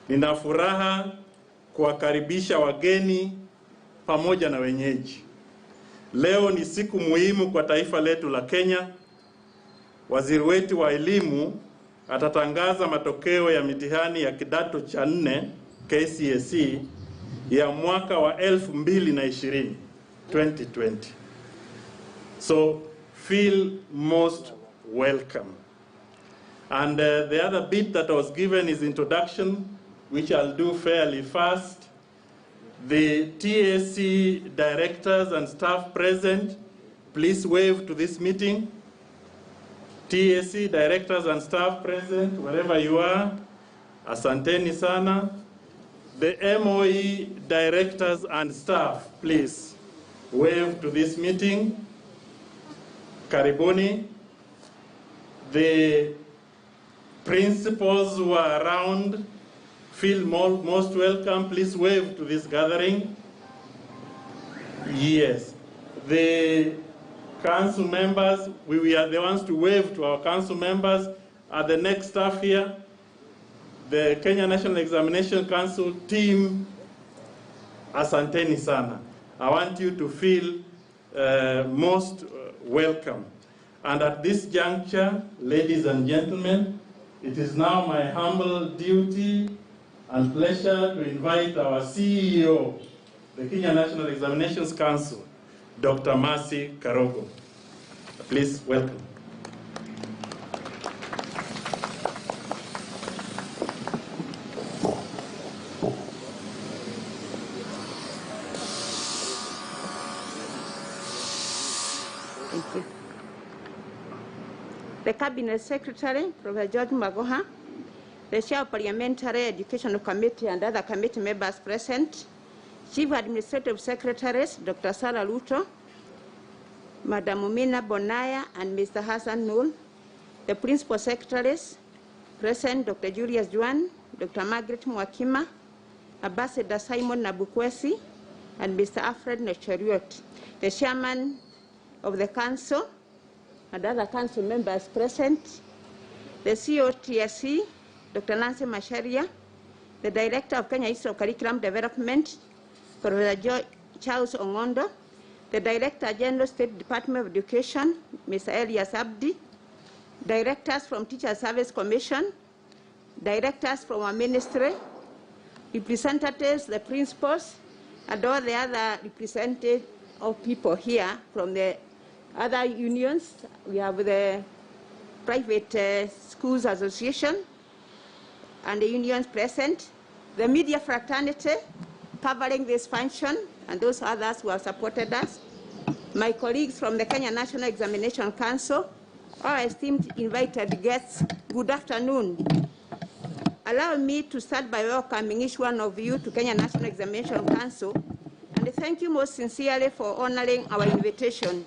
Nina furaha kuwakaribisha wageni pamoja na wenyeji. Leo ni siku muhimu kwa taifa letu la Kenya. Waziri wetu wa elimu atatangaza matokeo ya mitihani ya kidato cha 4 KCSE ya mwaka wa 2020, 2020. So feel most welcome. And the other bit that was given is introduction, which I'll do fairly fast. The TSC directors and staff present, please wave to this meeting. TSC directors and staff present, wherever you are, asanteni sana. The MOE directors and staff, please wave to this meeting. Karibuni. The principals who are around, feel most welcome. Please wave to this gathering. Yes. The council members, we are the ones to wave to our council members. Are the next staff here? The Kenya National Examination Council team, asanteni sana. I want you to feel most welcome. And at this juncture, ladies and gentlemen, it is now my humble duty and pleasure to invite our CEO, the Kenya National Examinations Council, Dr. Mercy Karogo. Please welcome. Thank you. The Cabinet Secretary, Prof. George Magoha, the Chair of Parliamentary Education Committee and other committee members present, Chief Administrative Secretaries, Dr. Sarah Luto, Madam Umina Bonaya and Mr. Hassan Noor, the Principal Secretaries present, Dr. Julius Juan, Dr. Margaret Mwakima, Ambassador Simon Nabukwesi, and Mr. Alfred Nocheriot, the Chairman of the Council, and other council members present, the COTSC, Dr. Nancy Masharia, the Director of Kenya Institute of Curriculum Development, Professor Charles Ongondo, the Director General State Department of Education, Mr. Elias Abdi, directors from Teacher Service Commission, directors from our ministry, representatives, the principals, and all the other representatives of people here from the other unions. We have the Private Schools Association and the unions present, the media fraternity covering this function, and those others who have supported us, my colleagues from the Kenya National Examination Council, our esteemed invited guests, good afternoon. Allow me to start by welcoming each one of you to Kenya National Examination Council, and thank you most sincerely for honoring our invitation.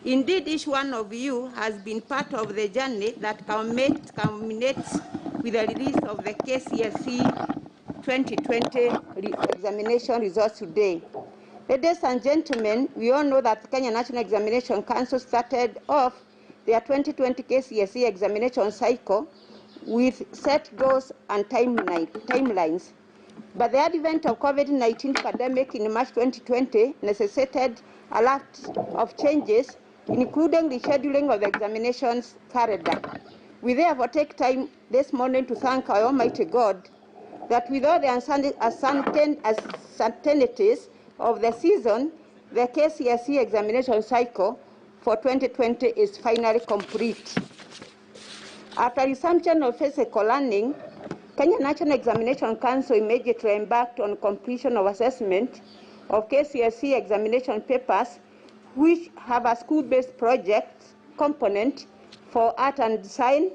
Indeed, each one of you has been part of the journey that culminates with the release of the KCSE 2020 examination results today. Ladies and gentlemen, we all know that the Kenya National Examination Council started off their 2020 KCSE examination cycle with set goals and timelines. But the advent of COVID-19 pandemic in March 2020 necessitated a lot of changes, including the scheduling of the examinations calendar. We therefore take time this morning to thank our Almighty God that with all the uncertainties of the season, the KCSE examination cycle for 2020 is finally complete. After resumption of physical learning, Kenya National Examination Council immediately embarked on completion of assessment of KCSE examination papers, which have a school-based project component for art and design,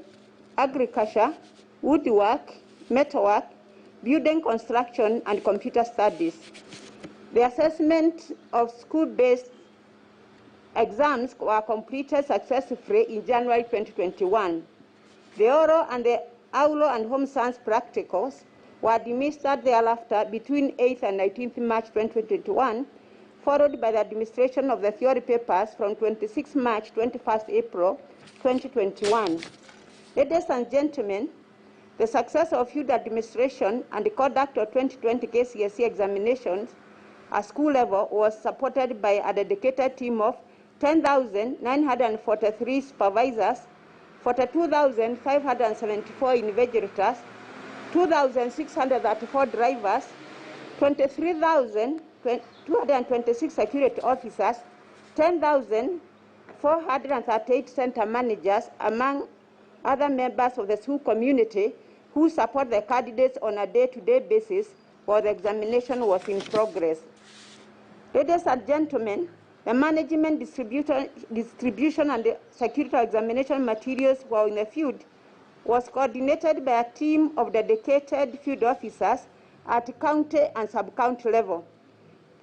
agriculture, woodwork, metalwork, building construction, and computer studies. The assessment of school-based exams were completed successfully in January 2021. The oral and the aulo and home science practicals were administered thereafter between 8th and 19th March 2021, followed by the administration of the theory papers from 26 March, 21st April 2021. Ladies and gentlemen, The success of field administration and the conduct of 2020 KCSE examinations at school level was supported by a dedicated team of 10,943 supervisors, 42,574 invigilators, 2,634 drivers, 23,226 security officers, 10,438 center managers, among other members of the school community who support the candidates on a day-to-day basis while the examination was in progress. Ladies and gentlemen, the management, distribution and the security examination materials while in the field was coordinated by a team of dedicated field officers at county and sub-county level.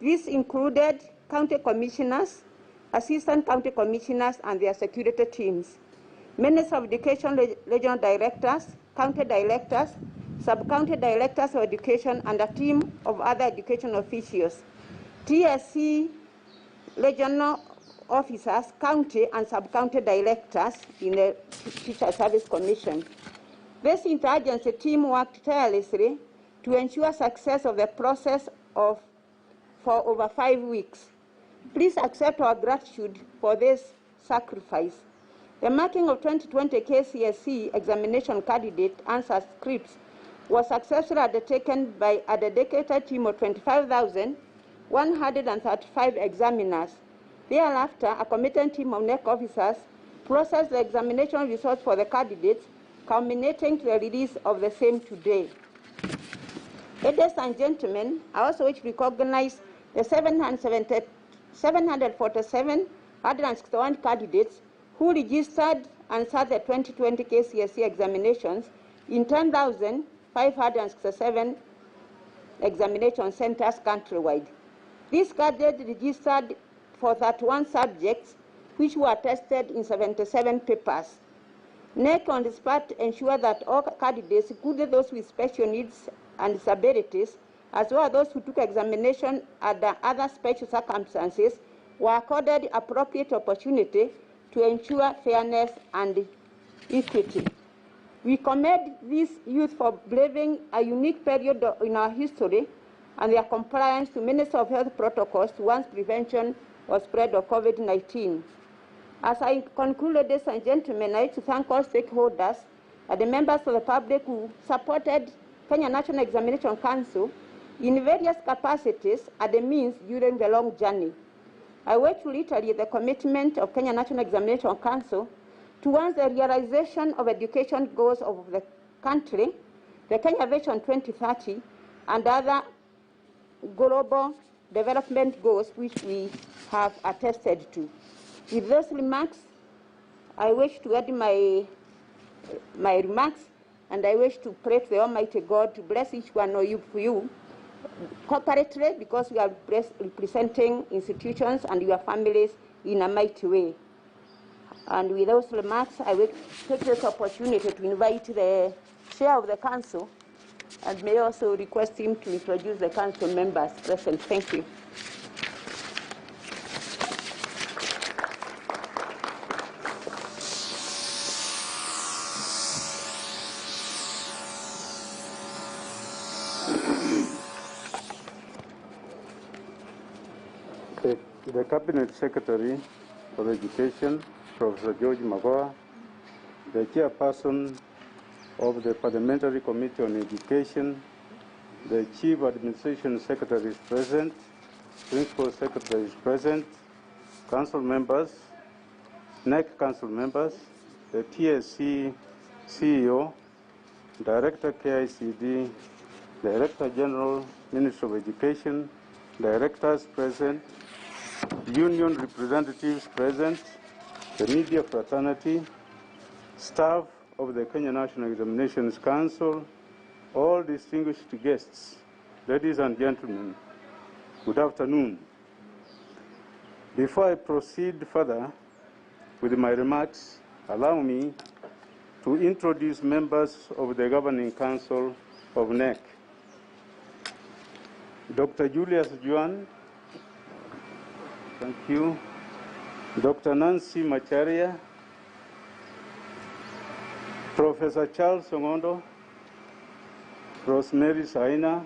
This included county commissioners, assistant county commissioners, and their security teams, Minister of Education regional directors, county directors, sub-county directors of education, and a team of other education officials, TSC regional officers, county and sub-county directors in the Teacher Service Commission. This interagency team worked tirelessly to ensure success of the process for over 5 weeks. Please accept our gratitude for this sacrifice. The marking of 2020 KCSE examination candidate answer scripts was successfully undertaken by a dedicated team of 25,135 examiners. Thereafter, a committed team of NEC officers processed the examination results for the candidates, culminating to the release of the same today. Ladies and gentlemen, I also wish to recognize the 747,161 candidates who registered and sat the 2020 KCSE examinations in 10,567 examination centers countrywide. These candidates registered for 31 subjects, which were tested in 77 papers. NEC on the spot ensured that all candidates, including those with special needs and disabilities, as well as those who took examination under other special circumstances, were accorded appropriate opportunity to ensure fairness and equity. We commend these youth for braving a unique period in our history and their compliance to Minister of Health protocols towards prevention of spread of COVID-19. As I conclude, ladies and gentlemen, I wish to thank all stakeholders and the members of the public who supported Kenya National Examination Council in various capacities and the means during the long journey. I wish to reiterate the commitment of Kenya National Examination Council towards the realization of education goals of the country, the Kenya Vision 2030, and other global development goals which we have attested to. With those remarks, I wish to add my remarks, and I wish to pray to the Almighty God to bless each one of you for you corporately, because we are representing institutions and your families in a mighty way. And with those remarks, I will take this opportunity to invite the chair of the council, and may also request him to introduce the council members present. Thank you. The Cabinet Secretary for Education, Professor George Magoha, the Chairperson of the Parliamentary Committee on Education, the Chief Administration Secretary is present, Principal Secretary is present, Council members, NEC Council members, the TSC CEO, Director KICD, Director General, Ministry of Education, Directors present, union representatives present, the media fraternity, staff of the Kenya National Examinations Council, all distinguished guests, ladies and gentlemen, good afternoon. Before I proceed further with my remarks, allow me to introduce members of the Governing Council of NEC. Dr. Julius Juan, thank you. Dr. Nancy Macharia, Professor Charles Songondo, Rosemary Saina,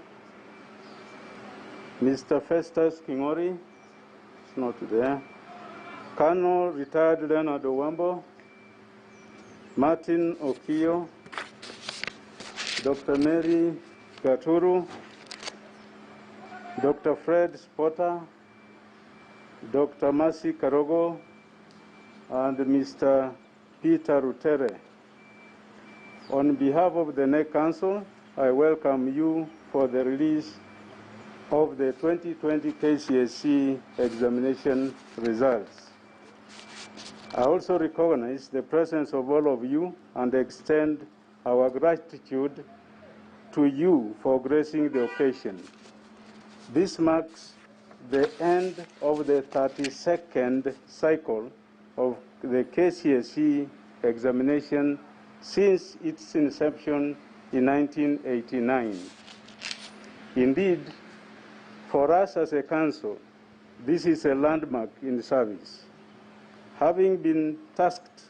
Mr. Festus Kingori, is not there, Colonel Retired Leonard Owambo, Martin Okio, Dr. Mary Gaturu, Dr. Fred Spotter, Dr. Mercy Karogo, and Mr. Peter Rutere. On behalf of the NEC Council, I welcome you for the release of the 2020 KCSE examination results. I also recognize the presence of all of you and extend our gratitude to you for gracing the occasion. This marks the end of the 32nd cycle of the KCSE examination since its inception in 1989. Indeed, for us as a council, this is a landmark in service. Having been tasked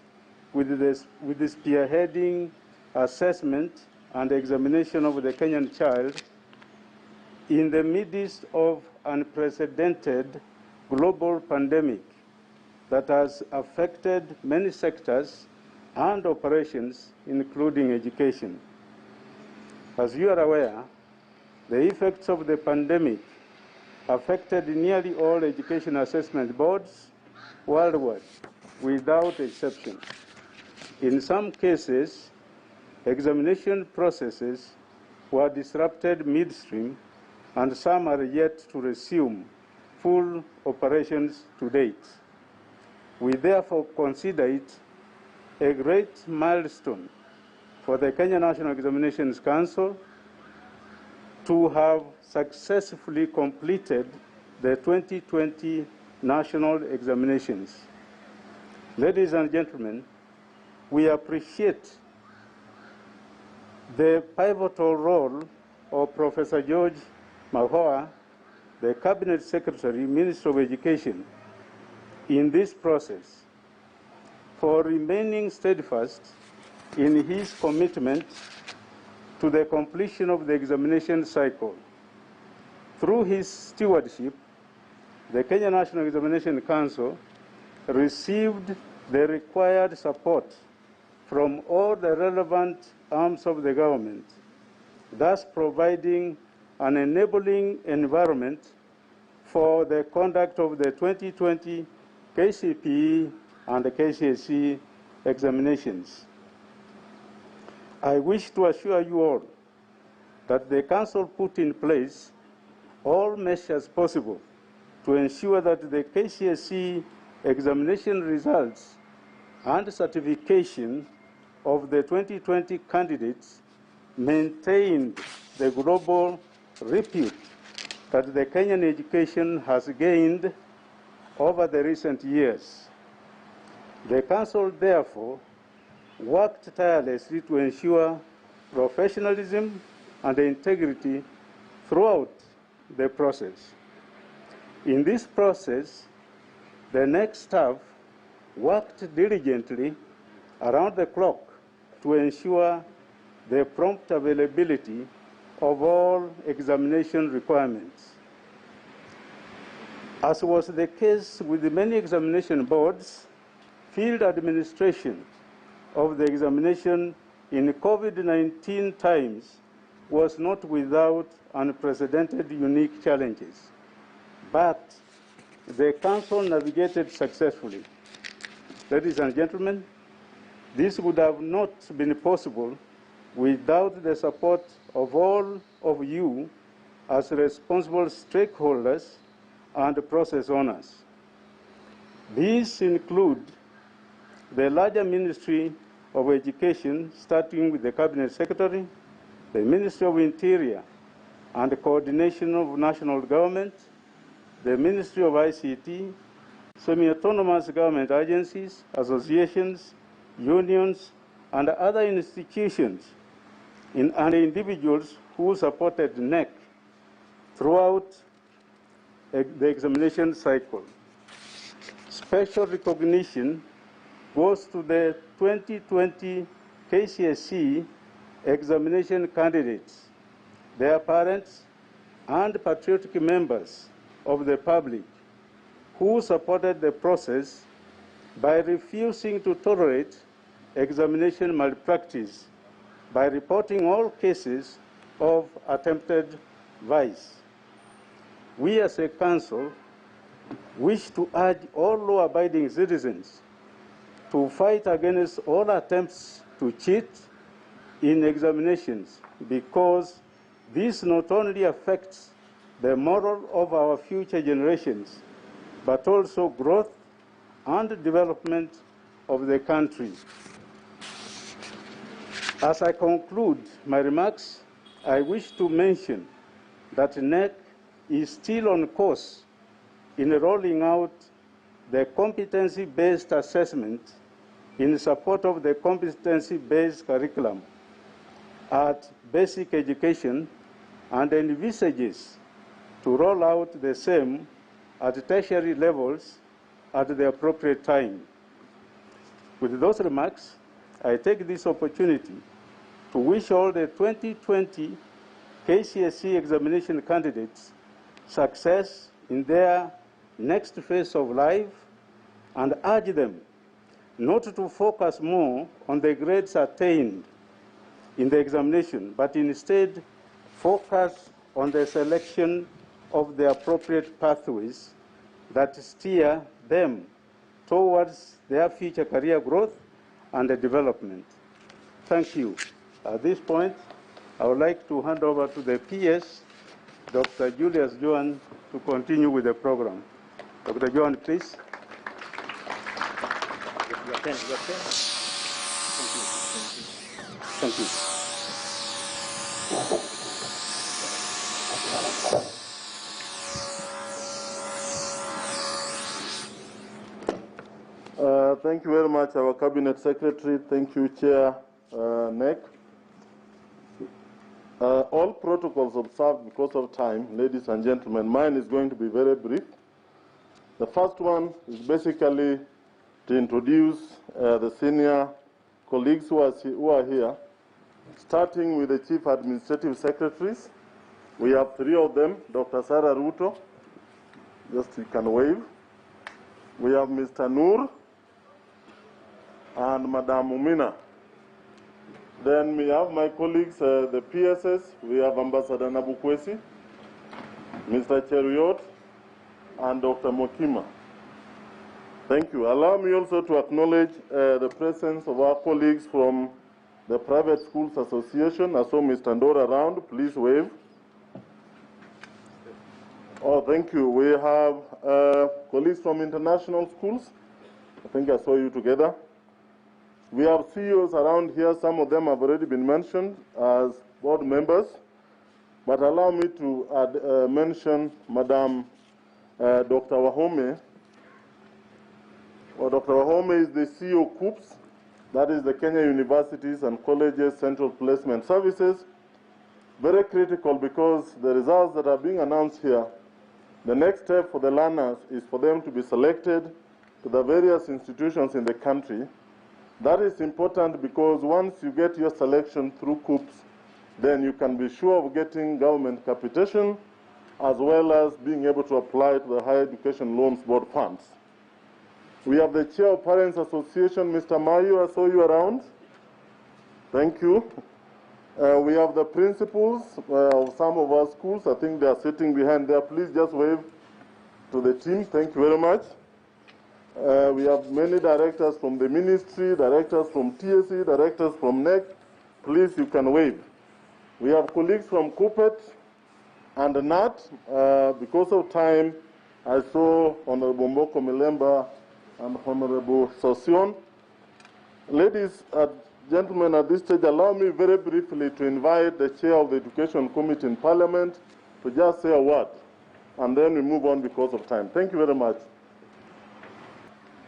with the spearheading assessment and examination of the Kenyan child in the midst of unprecedented global pandemic that has affected many sectors and operations, including education. As you are aware, the effects of the pandemic affected nearly all education assessment boards worldwide, without exception. In some cases, examination processes were disrupted midstream, and some are yet to resume full operations to date. We therefore consider it a great milestone for the Kenya National Examinations Council to have successfully completed the 2020 national examinations. Ladies and gentlemen, we appreciate the pivotal role of Professor George Magoha, the Cabinet Secretary, Minister of Education, in this process, for remaining steadfast in his commitment to the completion of the examination cycle. Through his stewardship, the Kenya National Examination Council received the required support from all the relevant arms of the government, thus providing an enabling environment for the conduct of the 2020 KCPE and the KCSE examinations. I wish to assure you all that the Council put in place all measures possible to ensure that the KCSE examination results and certification of the 2020 candidates maintained the global repute that the Kenyan education has gained over the recent years. The Council, therefore, worked tirelessly to ensure professionalism and integrity throughout the process. In this process, the NEC staff worked diligently around the clock to ensure the prompt availability of all examination requirements. As was the case with many examination boards, field administration of the examination in COVID-19 times was not without unprecedented unique challenges. But the Council navigated successfully. Ladies and gentlemen, this would have not been possible without the support of all of you as responsible stakeholders and process owners. These include the larger Ministry of Education, starting with the Cabinet Secretary, the Ministry of Interior and the Coordination of National Government, the Ministry of ICT, semi-autonomous government agencies, associations, unions, and other institutions and individuals who supported NEC throughout the examination cycle. Special recognition goes to the 2020 KCSE examination candidates their parents, and patriotic members of the public who supported the process by refusing to tolerate examination malpractice by reporting all cases of attempted vice. We as a council wish to urge all law-abiding citizens to fight against all attempts to cheat in examinations, because this not only affects the moral of our future generations, but also growth and development of the country. As I conclude my remarks, I wish to mention that NEC is still on course in rolling out the competency-based assessment in support of the competency-based curriculum at basic education, and envisages to roll out the same at tertiary levels at the appropriate time. With those remarks, I take this opportunity to wish all the 2020 KCSE examination candidates success in their next phase of life, and urge them not to focus more on the grades attained in the examination, but instead focus on the selection of the appropriate pathways that steer them towards their future career growth and development. Thank you. At this point, I would like to hand over to the PS, Dr. Julius Joan, to continue with the program. Dr. Joan, please. Thank you. Thank you very much, our Cabinet Secretary. Thank you, Chair NEC. All protocols observed because of time, ladies and gentlemen. Mine is going to be very brief. The first one is basically to introduce the senior colleagues who are here, starting with the Chief Administrative Secretaries. We have three of them. Dr. Sarah Ruto, just you can wave. We have Mr. Noor and Madam Mumina. Then we have my colleagues, the PSS. We have Ambassador Nabukwesi, Mr. Cheruiyot, and Dr. Mokima. Thank you. Allow me also to acknowledge the presence of our colleagues from the Private Schools Association. I saw Mr. Ndora around. Please wave. Oh, thank you. We have colleagues from international schools. I think I saw you together. We have CEOs around here. Some of them have already been mentioned as board members. But allow me to mention Madam Dr. Wahome. Well, Dr. Wahome is the CEO KUPS, that is the Kenya Universities and Colleges Central Placement Services. Very critical, because the results that are being announced here, the next step for the learners is for them to be selected to the various institutions in the country. That is important because once you get your selection through KUPS, then you can be sure of getting government capitation as well as being able to apply to the Higher Education Loans Board funds. We have the Chair of Parents Association, Mr. Mayu. I saw you around. Thank you. We have the principals of some of our schools. I think they are sitting behind there. Please just wave to the team. Thank you very much. We have many directors from the ministry, directors from TSE, directors from NEC. Please, you can wave. We have colleagues from KUPET and NAT. Because of time, I saw Honorable Mboko Milemba and Honorable Sosion. Ladies and gentlemen, at this stage, allow me very briefly to invite the Chair of the Education Committee in Parliament to just say a word, and then we move on because of time. Thank you very much.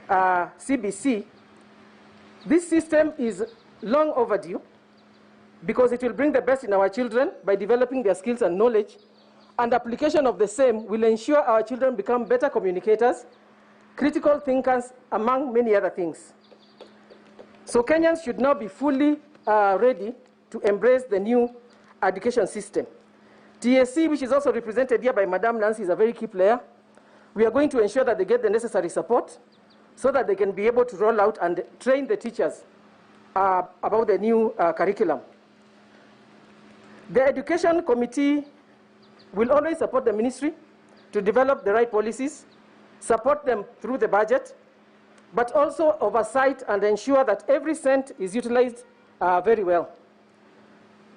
CBC, this system is long overdue because it will bring the best in our children by developing their skills and knowledge, and application of the same will ensure our children become better communicators, critical thinkers, among many other things. So Kenyans should now be fully ready to embrace the new education system. TSC, which is also represented here by Madam Nancy, is a very key player. We are going to ensure that they get the necessary support so that they can be able to roll out and train the teachers about the new curriculum. The Education Committee will always support the ministry to develop the right policies, support them through the budget, but also oversight and ensure that every cent is utilized very well.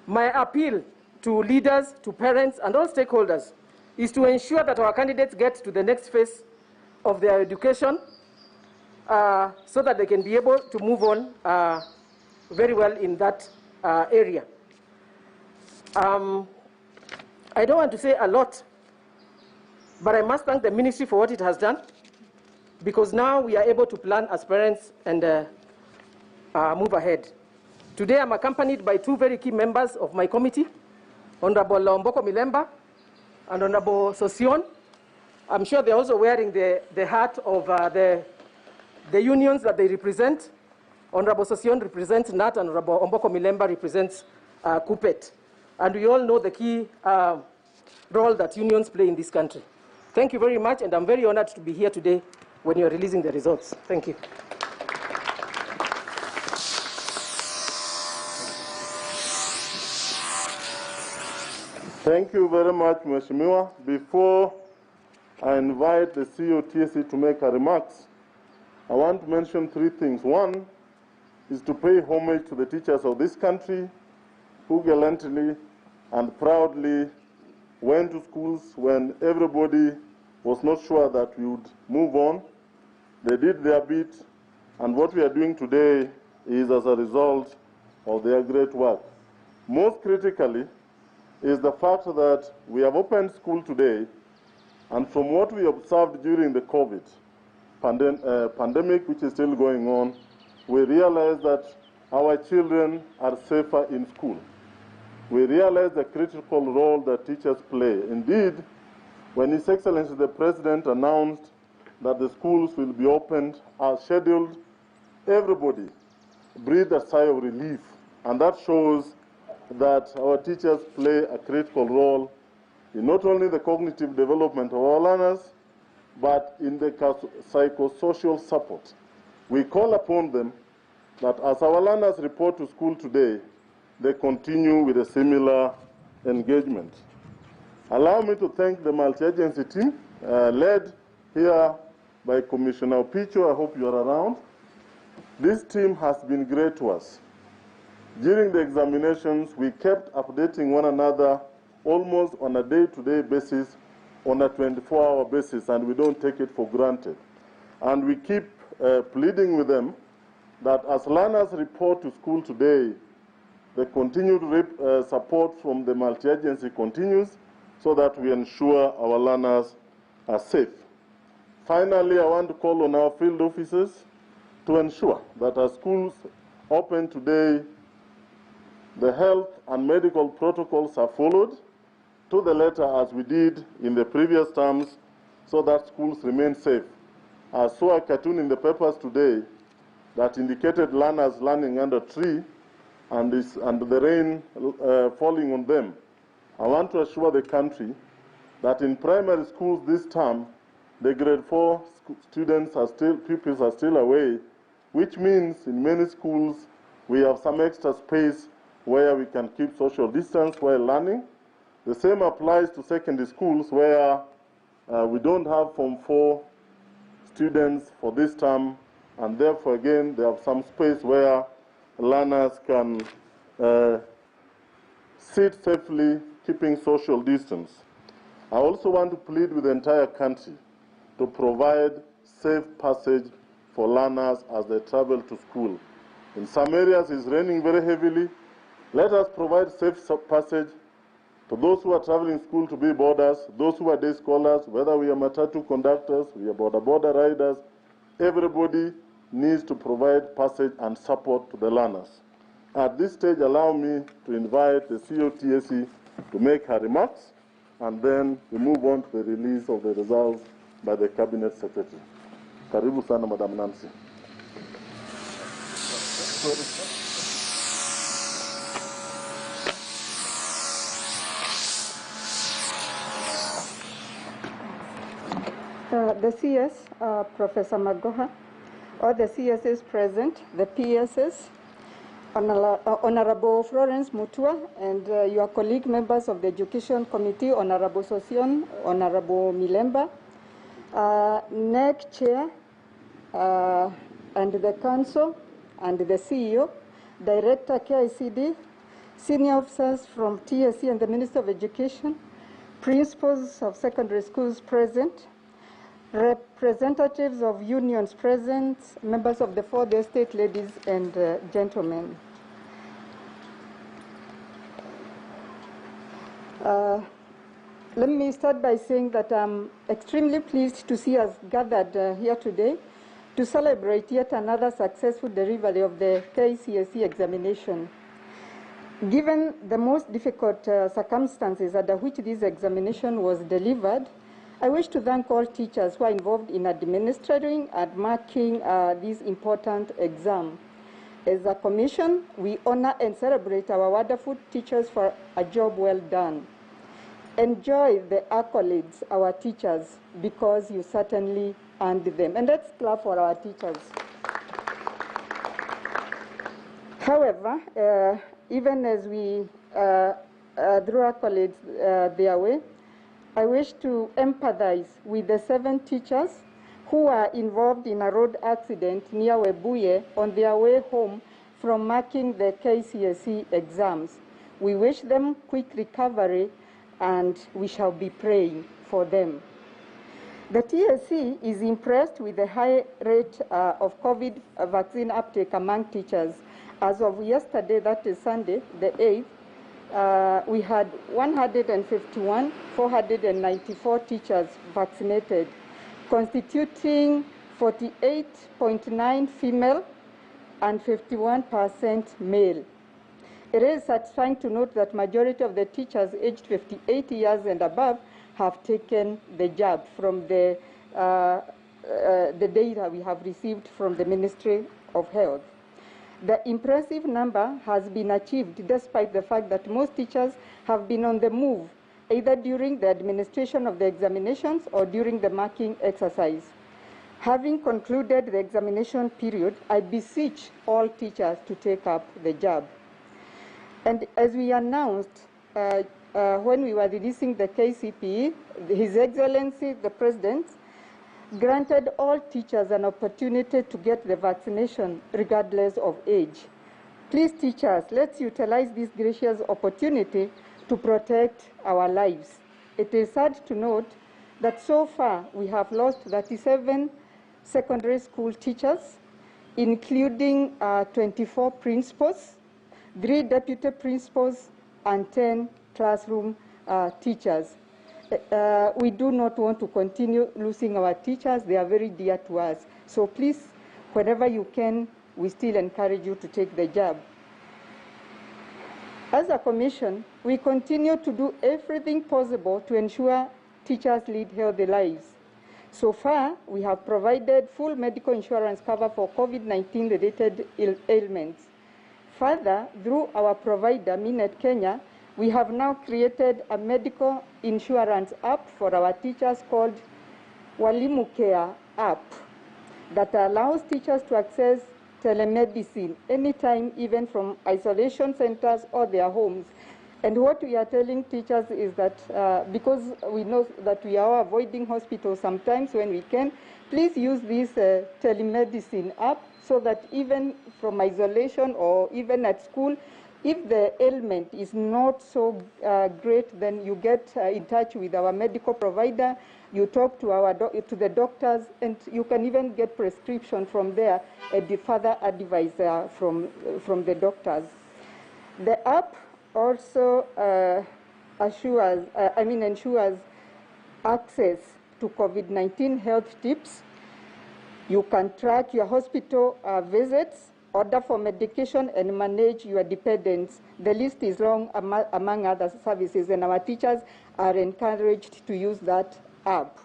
My appeal to leaders, to parents, and all stakeholders is to ensure that our candidates get to the next phase of their education so that they can be able to move on very well in that area. I don't want to say a lot, but I must thank the ministry for what it has done, because now we are able to plan as parents and move ahead. Today I'm accompanied by two very key members of my committee, Honorable Omboko Milemba and Honorable Sosion. I'm sure they're also wearing the hat of the unions that they represent. Honorable Sosion represents NAT and Honorable Omboko Milemba represents KUPPET. And we all know the key role that unions play in this country. Thank you very much, and I'm very honored to be here today when you're releasing the results. Thank you. Thank you very much, Mheshimiwa. Before I invite the CEO TSC to make her remarks, I want to mention three things. One is to pay homage to the teachers of this country who gallantly and proudly went to schools when everybody was not sure that we would move on. They did their bit, and what we are doing today is as a result of their great work. Most critically is the fact that we have opened school today, and from what we observed during the COVID pandemic, which is still going on, we realize that our children are safer in school. We realize the critical role that teachers play. Indeed, when His Excellency the President announced that the schools will be opened as scheduled, everybody breathed a sigh of relief, and that shows that our teachers play a critical role in not only the cognitive development of our learners, but in the psychosocial support. We call upon them that as our learners report to school today, they continue with a similar engagement. Allow me to thank the multi-agency team, led here by Commissioner Picho. I hope you are around. This team has been great to us. During the examinations, we kept updating one another almost on a day-to-day basis, on a 24-hour basis, and we don't take it for granted. And we keep pleading with them that as learners report to school today, the continued support from the multi-agency continues so that we ensure our learners are safe. Finally, I want to call on our field officers to ensure that as schools open today, the health and medical protocols are followed to the letter as we did in the previous terms so that schools remain safe. I saw a cartoon in the papers today that indicated learners learning under a tree and the rain falling on them. I want to assure the country that in primary schools this term, the grade 4 students are still, pupils are still away, which means in many schools we have some extra space where we can keep social distance while learning. The same applies to secondary schools where we don't have Form 4 students for this term, and therefore again they have some space where learners can sit safely, keeping social distance. I also want to plead with the entire country to provide safe passage for learners as they travel to school. In some areas it's raining very heavily. Let us provide safe passage to those who are traveling school to be boarders, those who are day scholars, whether we are matatu conductors, we are border riders. Everybody needs to provide passage and support to the learners. At this stage, allow me to invite the COTSE to make her remarks, and then we move on to the release of the results by the Cabinet Secretary. Karibu sana, Madam Nancy. The CS, Professor Magoha, all the CSs present, the PSs, Honorable Florence Mutua, and your colleague members of the Education Committee, Honorable Sosion, Honorable Milemba, NEC Chair, and the Council, and the CEO, Director KICD, senior officers from TSE and the Minister of Education, principals of secondary schools present, representatives of unions present, members of the fourth estate, ladies and gentlemen. Let me start by saying that I'm extremely pleased to see us gathered here today to celebrate yet another successful delivery of the KCSE examination. Given the most difficult circumstances under which this examination was delivered, I wish to thank all teachers who are involved in administering and marking this important exam. As a commission, we honor and celebrate our wonderful teachers for a job well done. Enjoy the accolades, our teachers, because you certainly earned them. And let's clap for our teachers. However, even as we throw accolades their way, I wish to empathize with the 7 teachers who are involved in a road accident near Webuye on their way home from marking the KCSE exams. We wish them quick recovery, and we shall be praying for them. The TSE is impressed with the high rate of COVID vaccine uptake among teachers. As of yesterday, that is Sunday, the 8th, we had 494 teachers vaccinated, constituting 48.9 female and 51% male. It is satisfying to note that majority of the teachers aged 58 years and above have taken the jab from the data we have received from the Ministry of Health. The impressive number has been achieved despite the fact that most teachers have been on the move, either during the administration of the examinations or during the marking exercise. Having concluded the examination period, I beseech all teachers to take up the job. And as we announced when we were releasing the KCPE, His Excellency, the President, granted all teachers an opportunity to get the vaccination regardless of age. Please, teachers, let's utilize this gracious opportunity to protect our lives. It is sad to note that so far we have lost 37 secondary school teachers, including 24 principals, 3 deputy principals, and 10 classroom teachers. We do not want to continue losing our teachers. They are very dear to us. So please, whenever you can, we still encourage you to take the job. As a commission, we continue to do everything possible to ensure teachers lead healthy lives. So far, we have provided full medical insurance cover for COVID-19 related ailments. Further, through our provider, Millard Kenya, we have now created a medical insurance app for our teachers called Walimu Care app that allows teachers to access telemedicine anytime, even from isolation centers or their homes. And what we are telling teachers is that because we know that we are avoiding hospitals sometimes when we can, please use this telemedicine app so that even from isolation or even at school, if the ailment is not so great, then you get in touch with our medical provider, you talk to to the doctors, and you can even get prescription from there and further advice from the doctors. The app also ensures access to COVID-19 health tips. You can track your hospital visits, order for medication, and manage your dependents. The list is long among other services, and our teachers are encouraged to use that app.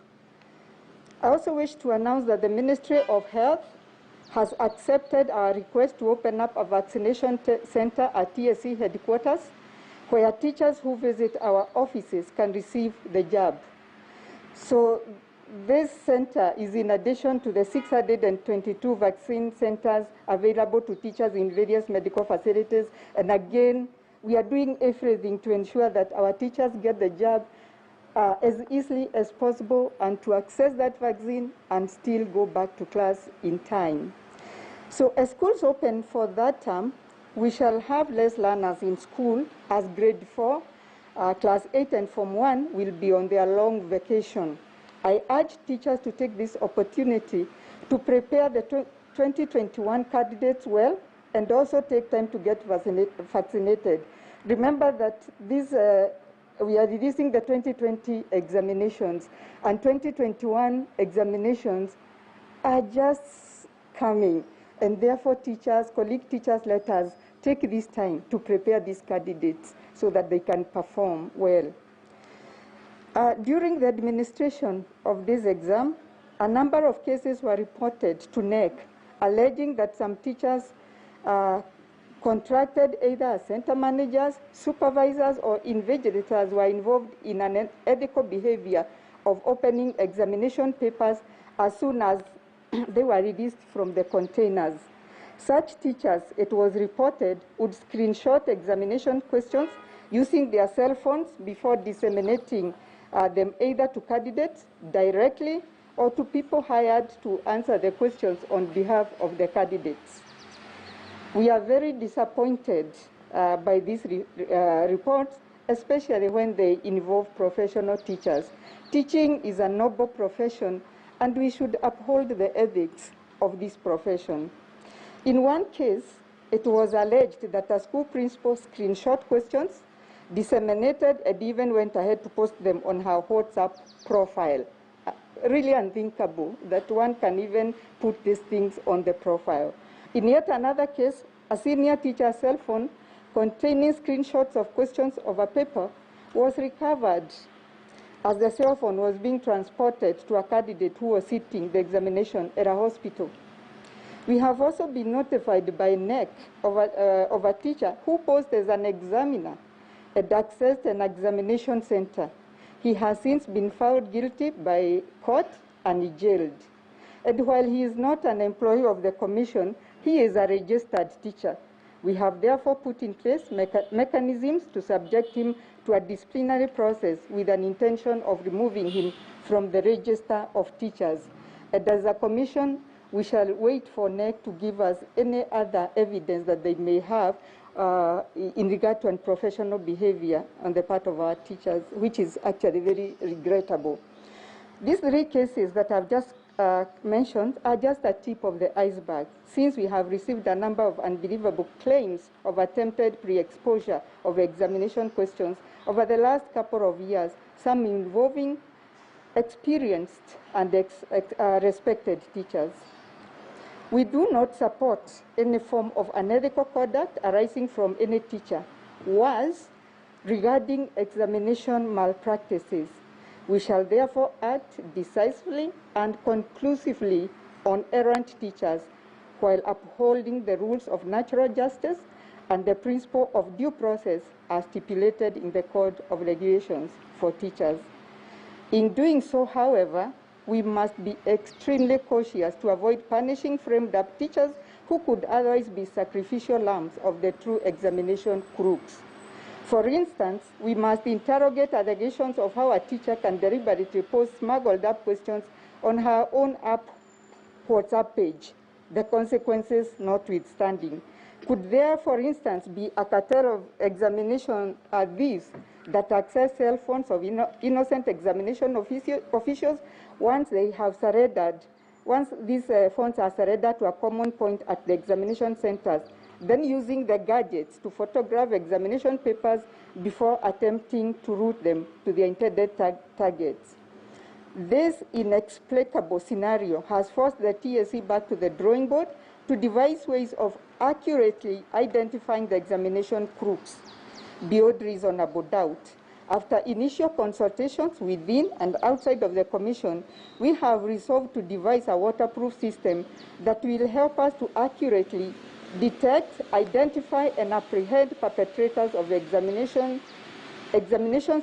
I also wish to announce that the Ministry of Health has accepted our request to open up a vaccination center at TSE headquarters, where teachers who visit our offices can receive the jab. So this center is in addition to the 622 vaccine centers available to teachers in various medical facilities. And again, we are doing everything to ensure that our teachers get the jab as easily as possible and to access that vaccine and still go back to class in time. So as schools open for that term, we shall have less learners in school as grade 4, class 8 and Form 1 will be on their long vacation. I urge teachers to take this opportunity to prepare the 2021 candidates well and also take time to get vaccinated. Remember that we are releasing the 2020 examinations, and 2021 examinations are just coming. And therefore, teachers, colleague teachers, let us take this time to prepare these candidates so that they can perform well. During the administration of this exam, a number of cases were reported to NEC alleging that some teachers contracted either as center managers, supervisors, or invigilators were involved in an unethical behavior of opening examination papers as soon as they were released from the containers. Such teachers, it was reported, would screenshot examination questions using their cell phones before disseminating them either to candidates directly or to people hired to answer the questions on behalf of the candidates. We are very disappointed by these reports, especially when they involve professional teachers. Teaching is a noble profession, and we should uphold the ethics of this profession. In one case, it was alleged that a school principal screenshot questions, disseminated, and even went ahead to post them on her WhatsApp profile. Really unthinkable that one can even put these things on the profile. In yet another case, a senior teacher's cell phone containing screenshots of questions of a paper was recovered as the cell phone was being transported to a candidate who was sitting the examination at a hospital. We have also been notified by NEC of a teacher who posed as an examiner and accessed an examination center. He has since been found guilty by court and jailed. And while he is not an employee of the commission, he is a registered teacher. We have therefore put in place mechanisms to subject him to a disciplinary process with an intention of removing him from the register of teachers. And as a commission, we shall wait for NEC to give us any other evidence that they may have in regard to unprofessional behavior on the part of our teachers, which is actually very regrettable. These three cases that I've just mentioned are just a tip of the iceberg, since we have received a number of unbelievable claims of attempted pre-exposure of examination questions over the last couple of years, some involving experienced and respected teachers. We do not support any form of unethical conduct arising from any teacher. Worse, regarding examination malpractices, we shall therefore act decisively and conclusively on errant teachers while upholding the rules of natural justice and the principle of due process as stipulated in the Code of Regulations for Teachers. In doing so, however, we must be extremely cautious to avoid punishing framed-up teachers who could otherwise be sacrificial lambs of the true examination crooks. For instance, we must interrogate allegations of how a teacher can deliberately post smuggled-up questions on her own app WhatsApp page, the consequences notwithstanding. Could there, for instance, be a cartel of examination thieves that access cell phones of innocent examination officials once they have surrendered, once these phones are surrendered to a common point at the examination centers, then using the gadgets to photograph examination papers before attempting to route them to the intended targets? This inexplicable scenario has forced the TSE back to the drawing board to devise ways of accurately identifying the examination crooks beyond reasonable doubt. After initial consultations within and outside of the Commission, we have resolved to devise a waterproof system that will help us to accurately detect, identify, and apprehend perpetrators of examinations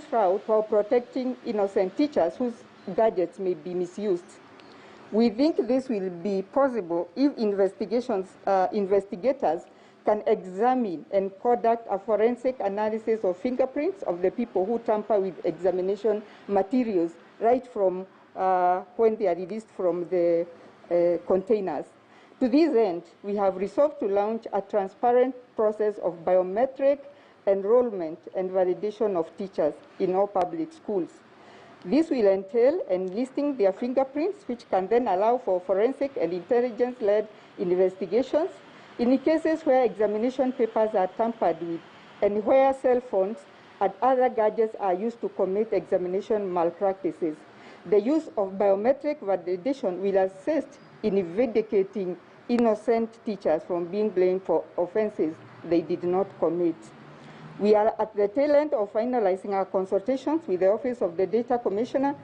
fraud while protecting innocent teachers whose gadgets may be misused. We think this will be possible if investigators can examine and conduct a forensic analysis of fingerprints of the people who tamper with examination materials right from when they are released from the containers. To this end, we have resolved to launch a transparent process of biometric enrollment and validation of teachers in all public schools. This will entail enlisting their fingerprints, which can then allow for forensic and intelligence-led investigations in cases where examination papers are tampered with and where cell phones and other gadgets are used to commit examination malpractices. The use of biometric validation will assist in vindicating innocent teachers from being blamed for offenses they did not commit. We are at the tail end of finalizing our consultations with the Office of the Data Commissioner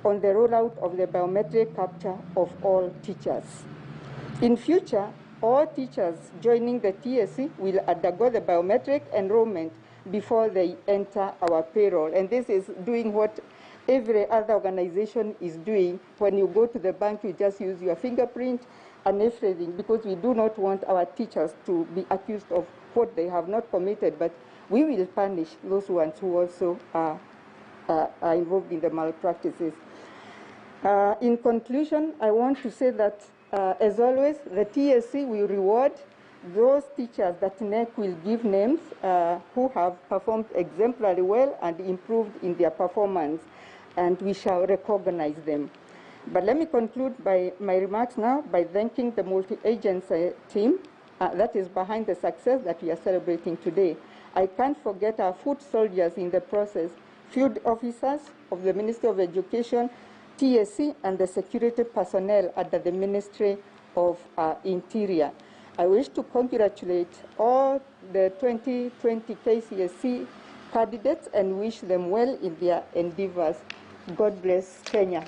on the rollout of the biometric capture of all teachers. In future, all teachers joining the TSC will undergo the biometric enrollment before they enter our payroll. And this is doing what every other organization is doing. When you go to the bank, you just use your fingerprint and everything, because we do not want our teachers to be accused of what they have not committed, but we will punish those ones who also are involved in the malpractices. In conclusion, I want to say that, as always, the TSC will reward those teachers that NEC will give names who have performed exemplary well and improved in their performance, and we shall recognize them. But let me conclude my remarks now by thanking the multi-agency team that is behind the success that we are celebrating today. I can't forget our foot soldiers in the process, field officers of the Ministry of Education, TSC, and the security personnel under the Ministry of Interior. I wish to congratulate all the 2020 KCSE candidates and wish them well in their endeavors. God bless Kenya.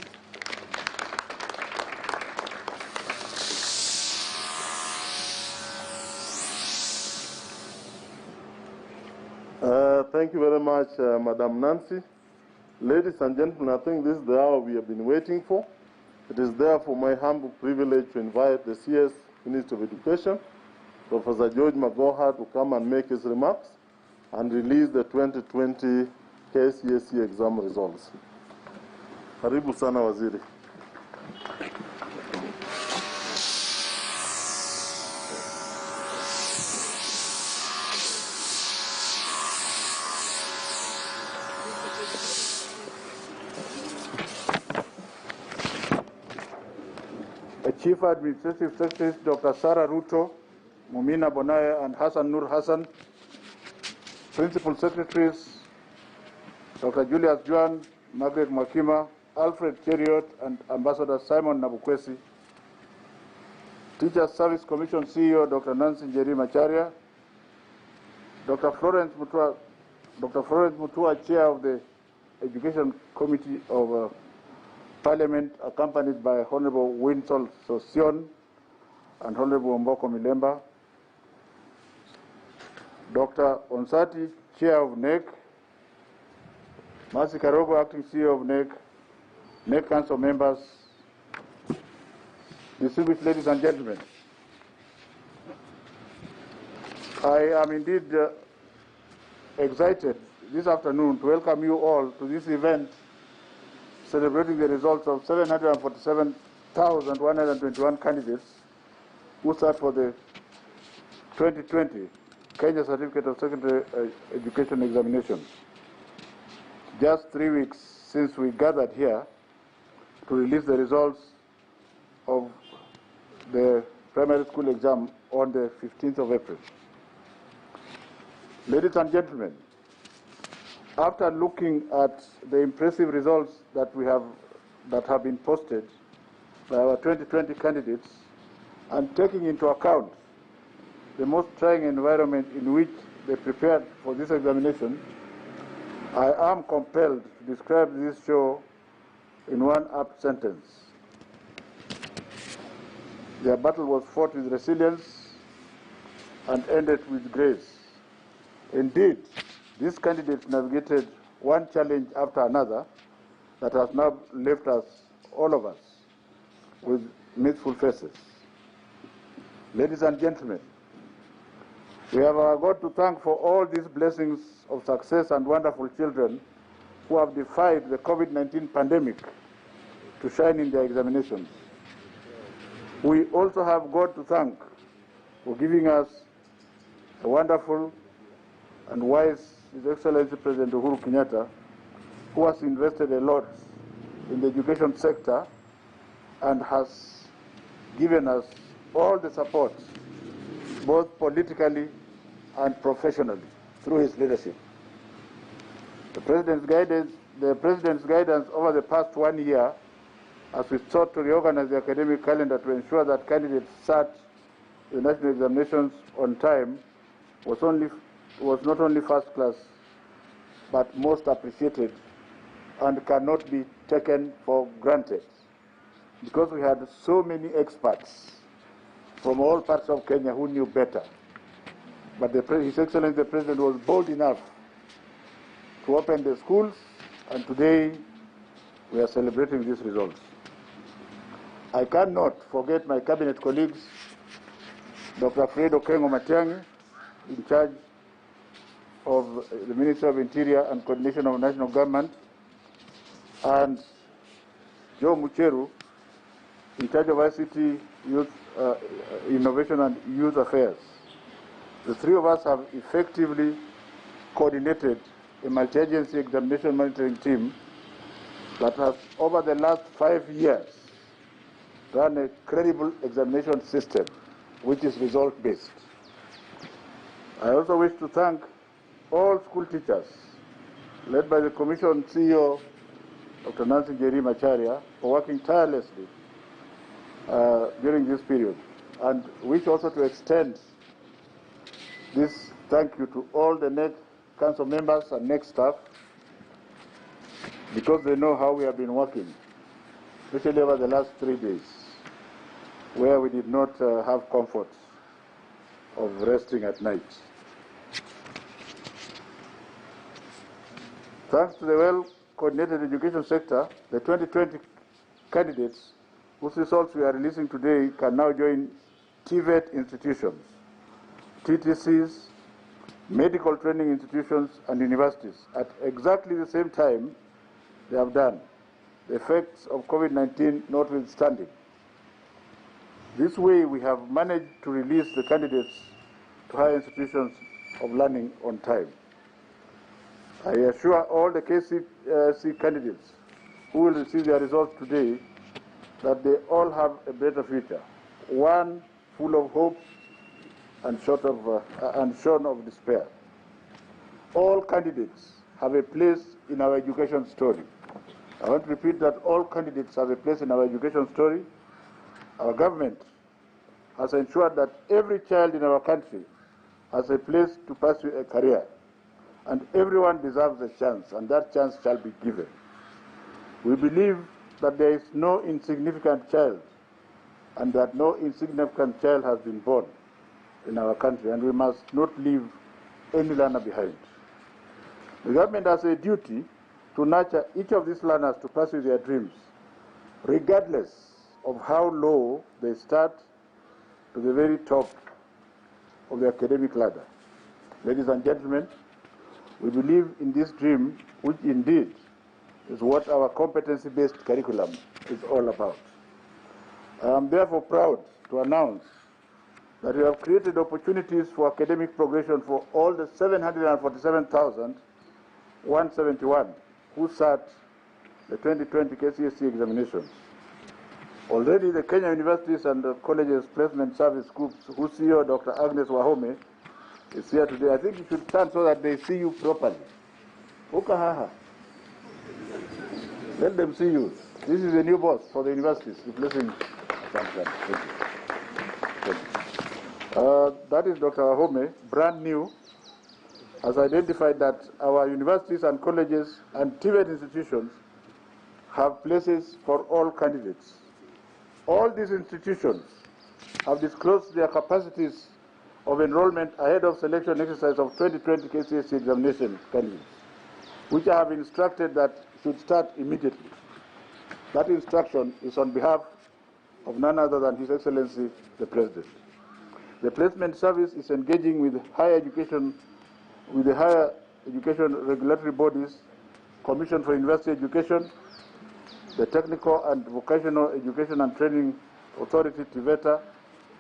Thank you very much, Madam Nancy. Ladies and gentlemen, I think this is the hour we have been waiting for. It is therefore my humble privilege to invite the CS Minister of Education, Professor George Magoha, to come and make his remarks and release the 2020 KCSE exam results. Karibu sana waziri. Chief Administrative Secretaries Dr. Sarah Ruto, Mumina Bonaya, and Hassan Nur Hassan, Principal Secretaries Dr. Julius Juan, Margaret Makima, Alfred Cheriot, and Ambassador Simon Nabukwesi, Teachers Service Commission CEO Dr. Nancy Njeri Macharia, Dr. Florence Mutua, Chair of the Education Committee of Parliament, accompanied by Honorable Winsol Sosion and Honorable Mboko Milemba, Dr. Onsati, Chair of NEC, Mercy Karogo, Acting CEO of NEC, NEC Council members, distinguished ladies and gentlemen. I am indeed excited this afternoon to welcome you all to this event celebrating the results of 747,121 candidates who sat for the 2020 Kenya Certificate of Secondary Education Examinations. Just 3 weeks since we gathered here to release the results of the primary school exam on the 15th of April. Ladies and gentlemen, after looking at the impressive results that have been posted by our 2020 candidates and taking into account the most trying environment in which they prepared for this examination, I am compelled to describe this show in one apt sentence. Their battle was fought with resilience and ended with grace. Indeed, these candidates navigated one challenge after another that has now left us, all of us, with mirthful faces. Ladies and gentlemen, we have our God to thank for all these blessings of success and wonderful children who have defied the COVID-19 pandemic to shine in their examinations. We also have God to thank for giving us a wonderful and wise His Excellency President Uhuru Kenyatta, who has invested a lot in the education sector and has given us all the support, both politically and professionally, through his leadership. The President's guidance over the past 1 year, as we sought to reorganize the academic calendar to ensure that candidates sat the national examinations on time, was not only first class, but most appreciated and cannot be taken for granted, because we had so many experts from all parts of Kenya who knew better. But His Excellency the President was bold enough to open the schools, and today we are celebrating these results. I cannot forget my cabinet colleagues, Dr. Fred Okengo Matiang'i, in charge of the Ministry of Interior and Coordination of National Government, and Joe Mucheru, in charge of ICT, Youth Innovation and Youth Affairs. The three of us have effectively coordinated a multi-agency examination monitoring team that has, over the last 5 years, run a credible examination system which is result-based. I also wish to thank all school teachers, led by the Commission CEO, Dr. Nancy Njeri Macharia, for working tirelessly during this period, and wish also to extend this thank you to all the NEC Council members and NEC staff, because they know how we have been working, especially over the last 3 days, where we did not have comfort of resting at night. Thanks to the well-coordinated education sector, the 2020 candidates whose results we are releasing today can now join TVET institutions, TTCs, medical training institutions, and universities at exactly the same time they have done, the effects of COVID-19 notwithstanding. This way, we have managed to release the candidates to higher institutions of learning on time. I assure all the KCSE candidates who will receive their results today that they all have a better future, one full of hope and shorn of despair. All candidates have a place in our education story. I want to repeat that all candidates have a place in our education story. Our government has ensured that every child in our country has a place to pursue a career, and everyone deserves a chance, and that chance shall be given. We believe that there is no insignificant child, and that no insignificant child has been born in our country, and we must not leave any learner behind. The government has a duty to nurture each of these learners to pursue their dreams, regardless of how low they start to the very top of the academic ladder. Ladies and gentlemen, we believe in this dream, which indeed is what our competency-based curriculum is all about. I am therefore proud to announce that we have created opportunities for academic progression for all the 747,171 who sat the 2020 KCSE examinations. Already the Kenya Universities and Colleges Placement Service Groups, whose CEO, Dr. Agnes Wahome, is here today. I think you should stand so that they see you properly. Ukahaha. Let them see you. This is a new boss for the universities, replacing Azam. Thank you. That is Dr. Wahome, brand new, has identified that our universities and colleges and TVET institutions have places for all candidates. All these institutions have disclosed their capacities of enrollment ahead of selection exercise of 2020 KCSE examination candidates, which I have instructed that should start immediately. That instruction is on behalf of none other than His Excellency the President. The placement service is engaging with the higher education regulatory bodies, Commission for University Education, the Technical and Vocational Education and Training Authority, TVETA,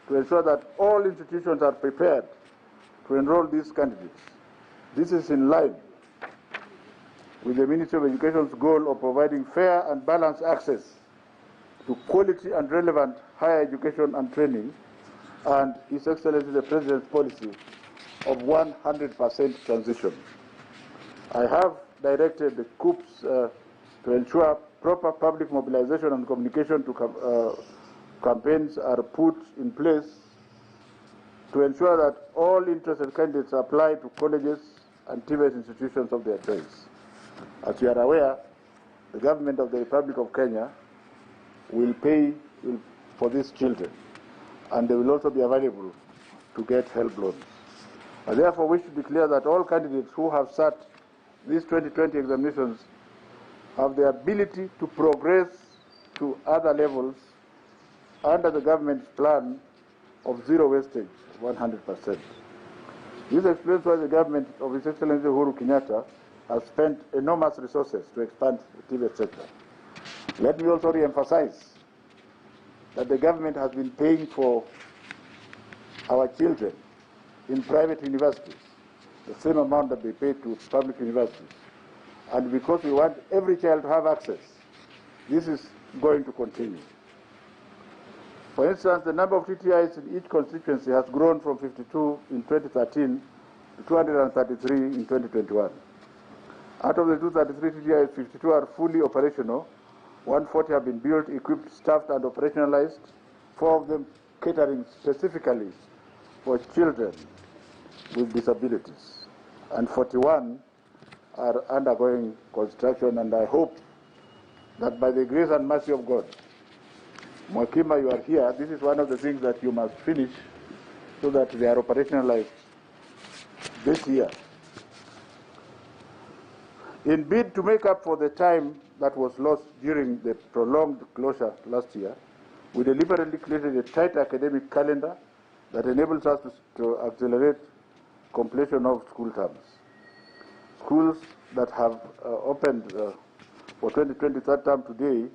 to ensure that all institutions are prepared to enroll these candidates. This is in line with the Ministry of Education's goal of providing fair and balanced access to quality and relevant higher education and training, and His Excellency the President's policy of 100% transition. I have directed the COOPs to ensure proper public mobilization and communication to campaigns are put in place to ensure that all interested candidates apply to colleges and TVET institutions of their choice. As you are aware, the government of the Republic of Kenya will pay for these children, and they will also be available to get help loans. I therefore wish to declare that all candidates who have sat these 2020 examinations have the ability to progress to other levels under the government's plan of zero wastage, 100%. This explains why the government of His Excellency Uhuru Kenyatta has spent enormous resources to expand the TVET sector. Let me also re-emphasize that the government has been paying for our children in private universities the same amount that they pay to public universities. And because we want every child to have access, this is going to continue. For instance, the number of TTIs in each constituency has grown from 52 in 2013 to 233 in 2021. Out of the 233 TTIs, 52 are fully operational, 140 have been built, equipped, staffed, and operationalized, 4 of them catering specifically for children with disabilities, and 41 are undergoing construction, and I hope that by the grace and mercy of God, Mwakima, you are here, this is one of the things that you must finish so that they are operationalized this year. In bid to make up for the time that was lost during the prolonged closure last year, we deliberately created a tight academic calendar that enables us to accelerate completion of school terms. Schools that have opened for 2020 third term today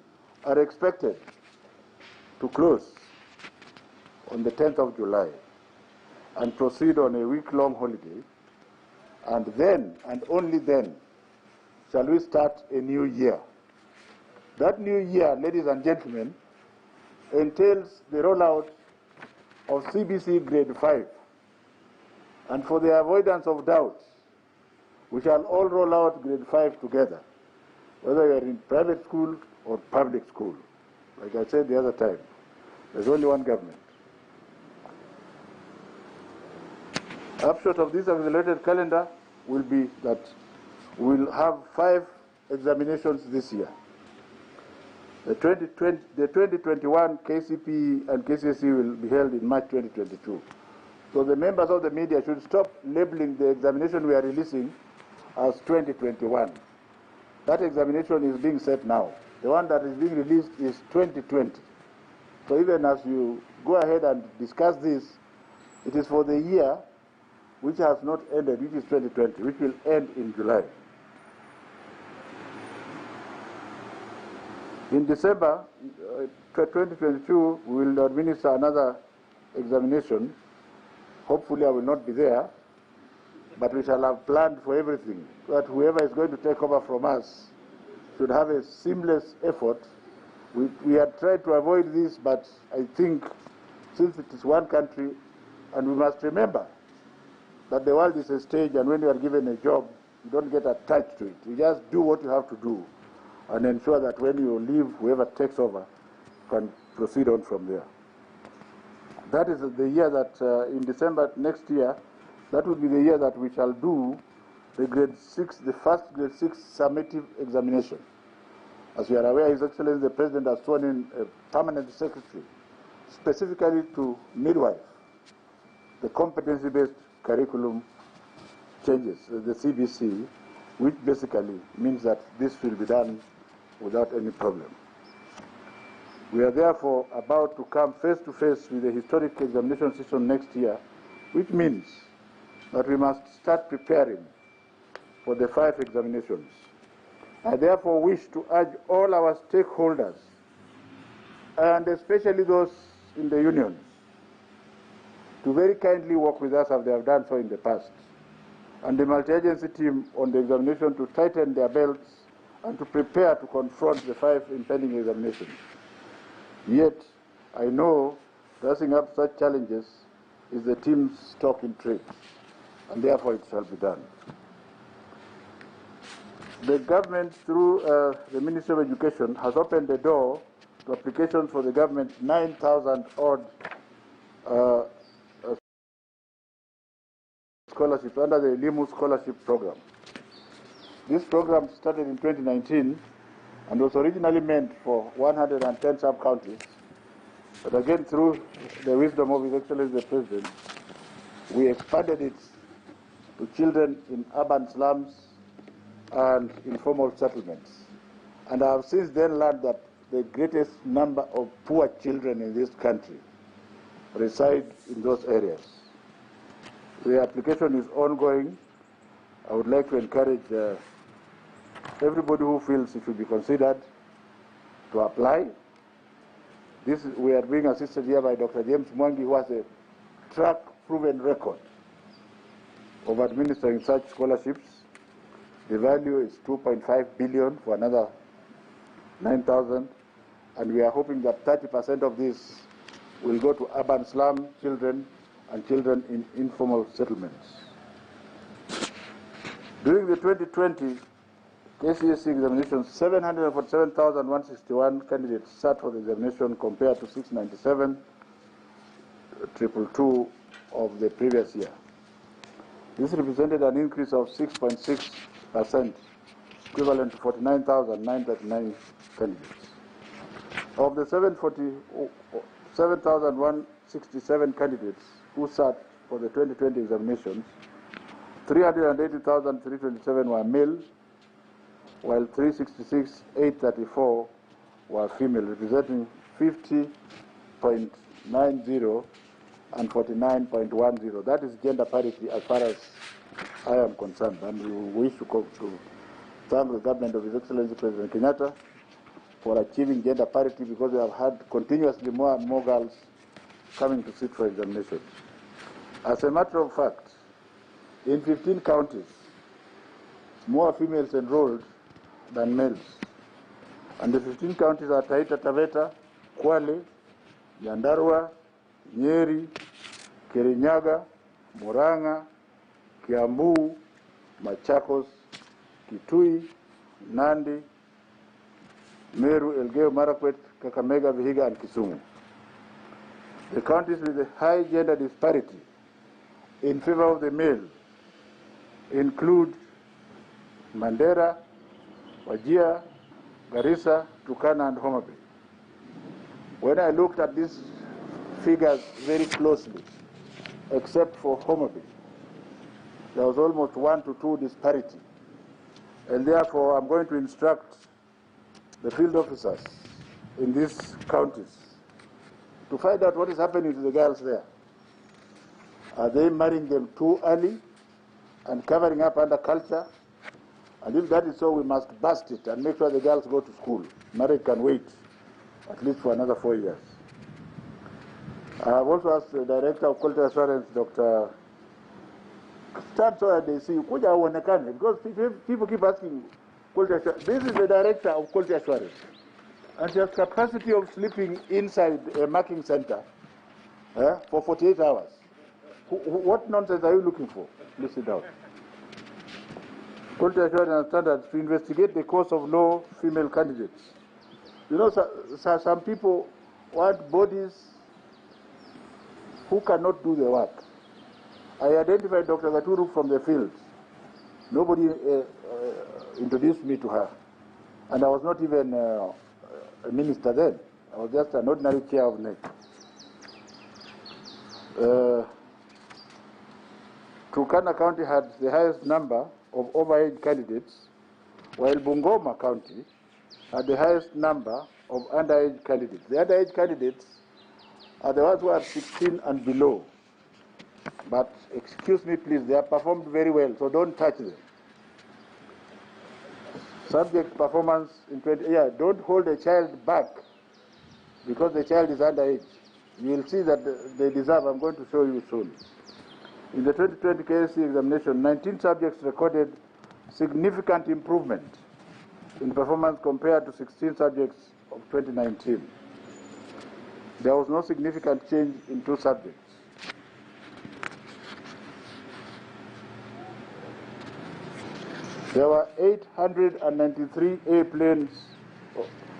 are expected to close on the 10th of July and proceed on a week-long holiday, and then, and only then, shall we start a new year. That new year, ladies and gentlemen, entails the rollout of CBC Grade 5. And for the avoidance of doubt, we shall all roll out Grade 5 together, whether you are in private school or public school. Like I said the other time, there's only one government. Upshot of this accelerated calendar will be that we'll have 5 examinations this year. The 2021 KCPE and KCSE will be held in March 2022. So the members of the media should stop labeling the examination we are releasing as 2021. That examination is being set now. The one that is being released is 2020. So even as you go ahead and discuss this, it is for the year which has not ended, which is 2020, which will end in July. In December 2022, we will administer another examination. Hopefully I will not be there, but we shall have planned for everything, so that whoever is going to take over from us should have a seamless effort. We had tried to avoid this, but I think since it is one country, and we must remember that the world is a stage, and when you are given a job, you don't get attached to it. You just do what you have to do and ensure that when you leave, whoever takes over can proceed on from there. That is the year that in December next year, that will be the year that we shall do the grade 6, the first grade 6 summative examination. As you are aware, His Excellency the President has sworn in a permanent secretary specifically to midwife the competency-based curriculum changes, the CBC, which basically means that this will be done without any problem. We are therefore about to come face to face with the historic examination system next year, which means that we must start preparing for the 5 examinations. I therefore wish to urge all our stakeholders, and especially those in the unions, to very kindly work with us as they have done so in the past, and the multi-agency team on the examination to tighten their belts and to prepare to confront the 5 impending examinations. Yet, I know dressing up such challenges is the team's stock in trade, and therefore it shall be done. The government, through the Ministry of Education, has opened the door to applications for the government's 9,000 odd scholarships under the Elimu Scholarship Program. This program started in 2019 and was originally meant for 110 sub-counties. But again, through the wisdom of His Excellency the President, we expanded it to children in urban slums and informal settlements. And I have since then learned that the greatest number of poor children in this country reside in those areas. The application is ongoing. I would like to encourage everybody who feels it should be considered to apply. We are being assisted here by Dr. James Mwangi, who has a track-proven record of administering such scholarships. The value is 2.5 billion for another 9,000, and we are hoping that 30% of this will go to urban slum children and children in informal settlements. During the 2020 KCSE examinations, 747,161 candidates sat for the examination compared to 697,222 of the previous year. This represented an increase of 6.6%, equivalent to 49,939 candidates. Of the 7,167 candidates who sat for the 2020 examinations, 380,327 were male, while 366,834 were female, representing 50.90 and 49.10. That is gender parity as far as I am concerned. And we wish to thank the government of His Excellency President Kenyatta for achieving gender parity, because they have had continuously more and more girls coming to sit for examinations. As a matter of fact, in 15 counties, more females enrolled than males. And the 15 counties are Taita Taveta, Kwale, Nyandarua, Nyeri, Kirinyaga, Murang'a, Kiambu, Machakos, Kitui, Nandi, Meru, Elgeyo Marakwet, Kakamega, Vihiga, and Kisumu. The counties with a high gender disparity in favor of the male include Mandera, Wajir, Garissa, Turkana, and Homa Bay. When I looked at these figures very closely, except for Homa Bay, there was almost 1 to 2 disparity. And therefore, I'm going to instruct the field officers in these counties to find out what is happening to the girls there. Are they marrying them too early and covering up under culture? And if that is so, we must bust it and make sure the girls go to school. Marriage can wait at least for another 4 years. I have also asked the Director of Quality Assurance, Dr. Start so that they see, because people keep asking quality assurance. This is the Director of Quality Assurance, and she has capacity of sleeping inside a marking center for 48 hours. What nonsense are you looking for? Please sit down. Quality assurance and standards to investigate the cause of low female candidates. You know, some people want bodies who cannot do the work. I identified Dr. Gaturu from the field. Nobody introduced me to her. And I was not even a minister then. I was just an ordinary chair of NEC. Turkana County had the highest number of overage candidates, while Bungoma County had the highest number of underage candidates. The underage candidates are the ones who are 16 and below. But excuse me, please, they have performed very well, so don't touch them. Subject performance in 20, don't hold a child back because the child is underage. You will see that they deserve, I'm going to show you soon. In the 2020 KCSE examination, 19 subjects recorded significant improvement in performance compared to 16 subjects of 2019. There was no significant change in 2 subjects. There were 893 A-planes.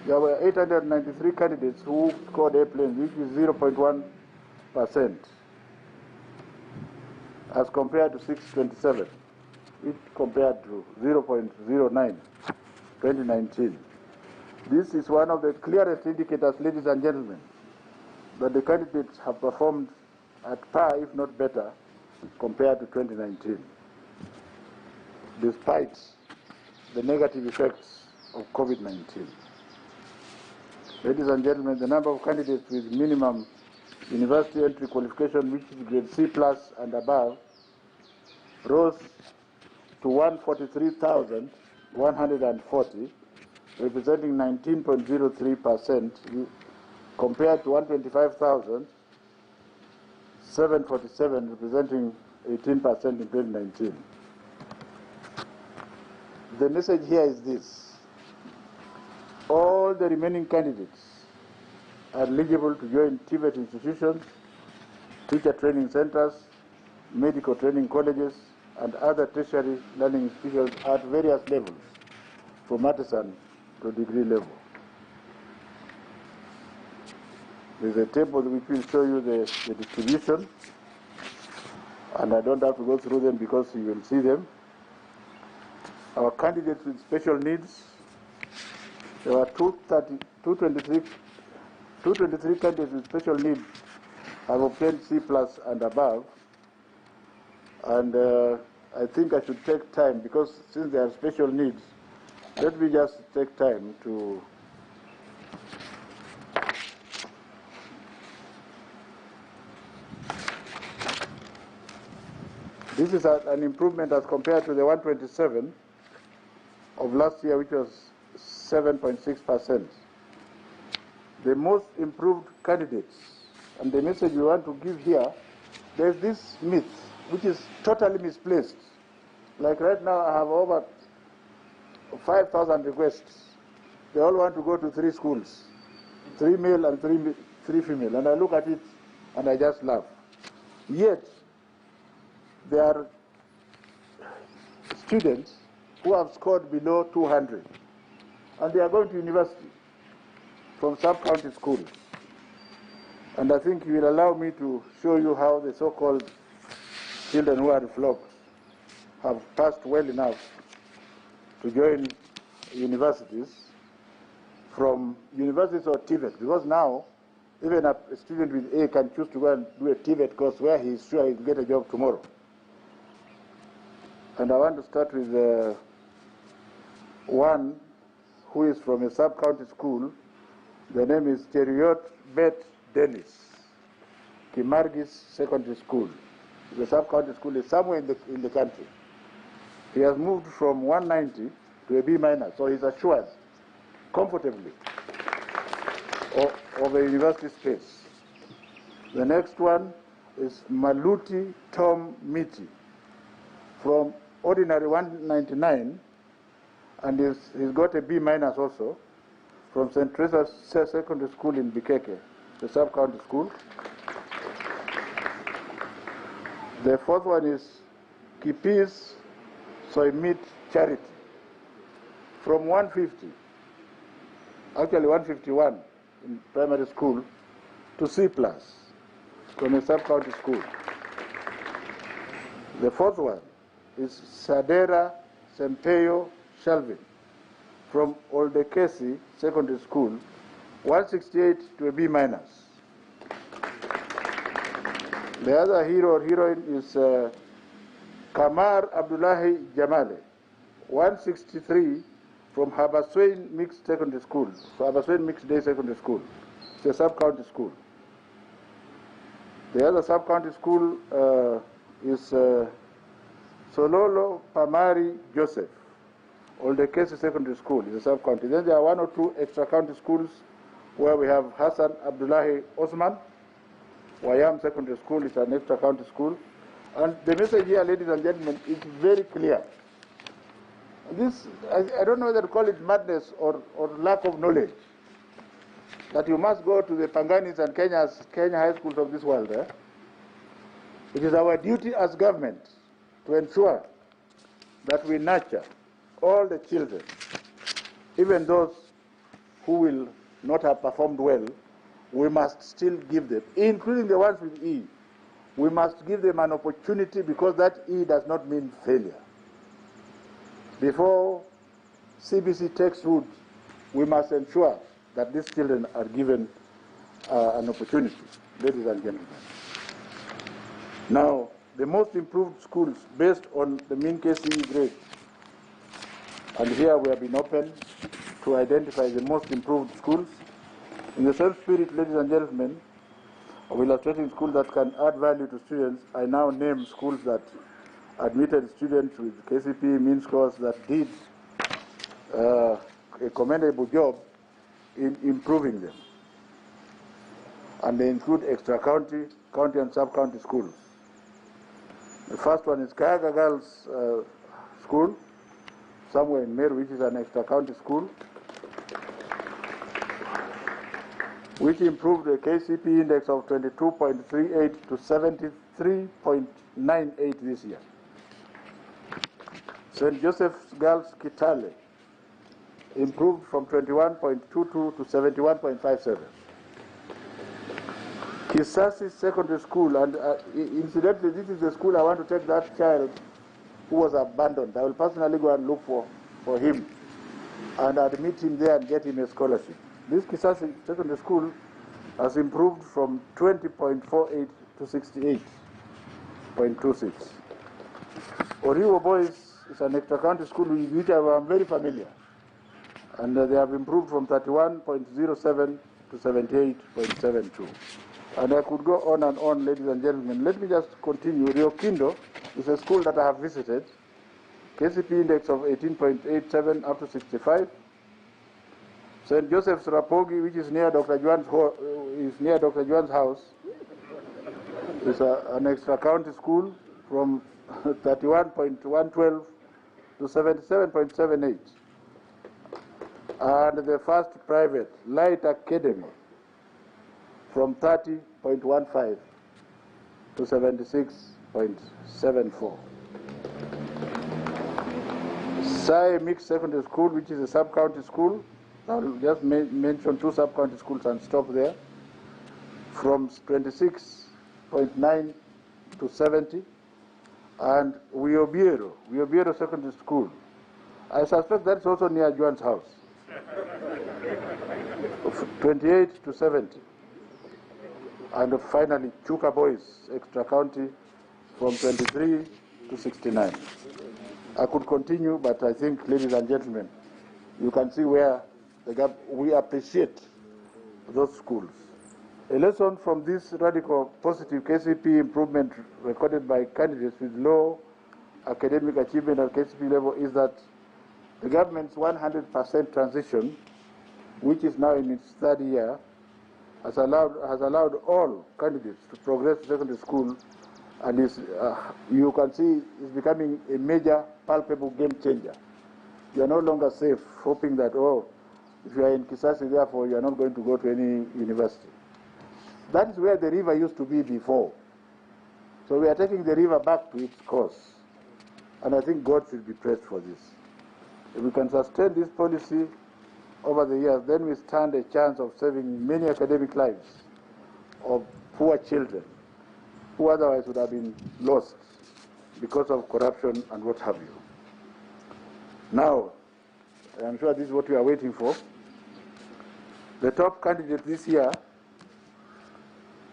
There were 893 candidates who scored A-planes, which is 0.1%, as compared to 627, which compared to 0.09, 2019. This is one of the clearest indicators, ladies and gentlemen, that the candidates have performed at par, if not better, compared to 2019, despite the negative effects of COVID-19. Ladies and gentlemen, the number of candidates with minimum university entry qualification, which is grade C+ and above, rose to 143,140, representing 19.03%, compared to 125,747, representing 18% in 2019. The message here is this: all the remaining candidates are eligible to join TVET institutions, teacher training centers, medical training colleges, and other tertiary learning institutions at various levels, from artisan to degree level. There's a table which will show you the distribution, and I don't have to go through them because you will see them. Our candidates with special needs, there were 223 candidates with special needs have obtained C+ and above, and I think I should take time, because since they have special needs, let me just take time to this is an improvement as compared to the 127 of last year, which was 7.6%. The most improved candidates, and the message we want to give here, there's this myth which is totally misplaced. Like right now, I have over 5,000 requests. They all want to go to 3 schools, 3 male and 3 female, and I look at it and I just laugh. Yet, there are students who have scored below 200, and they are going to university from sub-county schools. And I think you will allow me to show you how the so-called children who are flocked have passed well enough to join universities, from universities or TVET, because now even a student with A can choose to go and do a TVET course where he is sure he will get a job tomorrow. And I want to start with one who is from a sub-county school. The name is Cheriot Bet Dennis, Kimargis Secondary School. The sub-county school is somewhere in the country. He has moved from 190 to a B-, so he's assured comfortably of a university space. The next one is Maluti Tom Miti, from ordinary 199, and he's got a B- also, from St. Teresa's Secondary School in Bikeke, the sub-county school. The fourth one is Kipis Soimit Charity, from 150, actually 151 in primary school, to C+, from a sub-county school. The fourth one is Sadera Sempeyo Shalvin, from Oldekesi Secondary School, 168 to a B-. The other hero or heroine is Kamar Abdullahi Jamale, 163 from Habaswein Mixed Secondary School, so Habaswein Mixed Day Secondary School. It's a sub-county school. The other sub-county school is Sololo Pamari Joseph, Old Kesi Secondary School, is a sub-county. Then there are 1 or 2 extra-county schools where we have Hassan Abdullahi Osman, Wayam Secondary School is an extra-county school. And the message here, ladies and gentlemen, is very clear. This, I don't know whether to call it madness or lack of knowledge, that you must go to the Panganis and Kenya high schools of this world. It is our duty as government to ensure that we nurture all the children, even those who will not have performed well. We must still give them, including the ones with E. We must give them an opportunity, because that E does not mean failure. Before CBC takes root, we must ensure that these children are given an opportunity, ladies and gentlemen. Now, the most improved schools based on the mean KCE grade, and here we have been open to identify the most improved schools. In the same spirit, ladies and gentlemen, of illustrating schools that can add value to students, I now name schools that admitted students with KCPE mean scores that did a commendable job in improving them. And they include extra-county, county and sub-county schools. The first one is Kayaga Girls School, somewhere in Meru, which is an extra-county school, which improved the KCPE index of 22.38 to 73.98 this year. St. Joseph's Girls Kitale improved from 21.22 to 71.57. Kisasi Secondary School, and incidentally, this is the school I want to take that child who was abandoned. I will personally go and look for him and admit him there and get him a scholarship. This Kisasi Secondary School has improved from 20.48 to 68.26. Oriwo Boys is an extra-county school with which I am very familiar, and they have improved from 31.07 to 78.72. And I could go on and on, ladies and gentlemen. Let me just continue. Rio Kindo is a school that I have visited. KCPE index of 18.87 up to 65. St. Joseph's Rapogi, which is near Dr. Juan's house, is an extra-county school from 31.112 to 77.78. And the first private, Light Academy, from 30.15 to 76.74. Sai Mixed Secondary School, which is a sub-county school, I'll just mention 2 sub-county schools and stop there, from 26.9 to 70. And Wiobiero Secondary School, I suspect that's also near Juan's house, 28 to 70. And finally, Chuka Boys, extra county, from 23 to 69. I could continue, but I think, ladies and gentlemen, you can see where the gap, we appreciate those schools. A lesson from this radical positive KCPE improvement recorded by candidates with low academic achievement at KCPE level is that the government's 100% transition, which is now in its 3rd year, has allowed all candidates to progress to secondary school, and is, you can see, is becoming a major, palpable game changer. You are no longer safe, hoping that, oh, if you are in Kisasi, therefore you are not going to go to any university. That is where the river used to be before. So we are taking the river back to its course. And I think God should be praised for this. If we can sustain this policy over the years, then we stand a chance of saving many academic lives of poor children who otherwise would have been lost because of corruption and what have you. Now, I'm sure this is what we are waiting for. The top candidate this year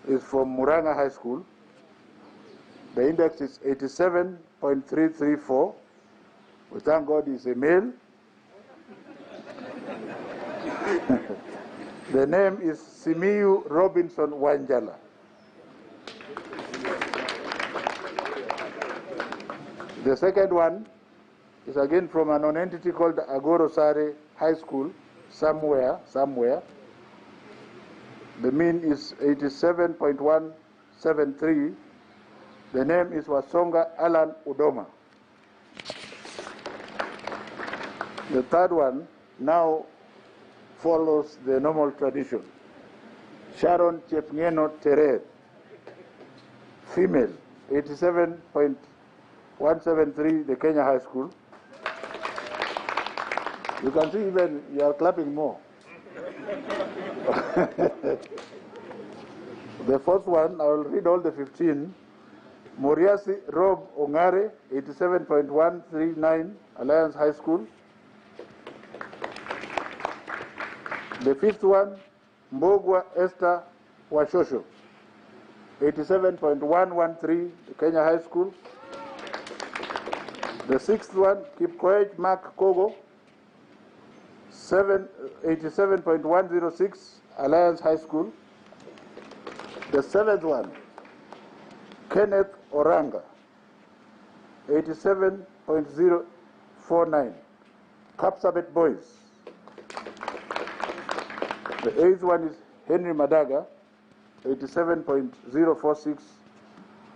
is from Muranga High School, The index is 87.334. We thank God he's a male. The name is Simiyu Robinson Wanjala. The second one is again from an non-entity called Agorosare High School, somewhere. The mean is 87.173. The name is Wasonga Alan Udoma. The third one now follows the normal tradition. Sharon Chepngeno Terer, female, 87.173, the Kenya High School. You can see even you are clapping more. The first one, I will read all the 15. Moriasi Rob Ongare, 87.139, Alliance High School. The fifth one, Mbogwa Esther Washosho, 87.113, Kenya High School. The sixth one, Kipkoech Mark Kogo, 87.106, Alliance High School. The seventh one, Kenneth Oranga, 87.049, Kapsabet Boys. The eighth one is Henry Madaga, 87.046,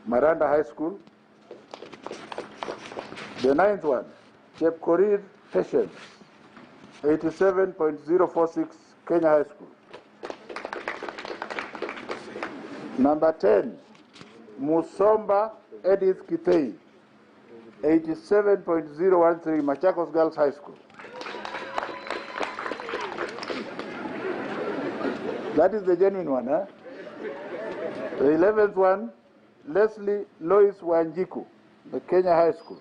Maranda High School. The ninth one, Chepkorir Patience, 87.046, Kenya High School. Number 10, Musomba Edith Kitei, 87.013, Machakos Girls High School. That is the genuine one, huh? The 11th one, Leslie Lois Wanjiku, the Kenya High School.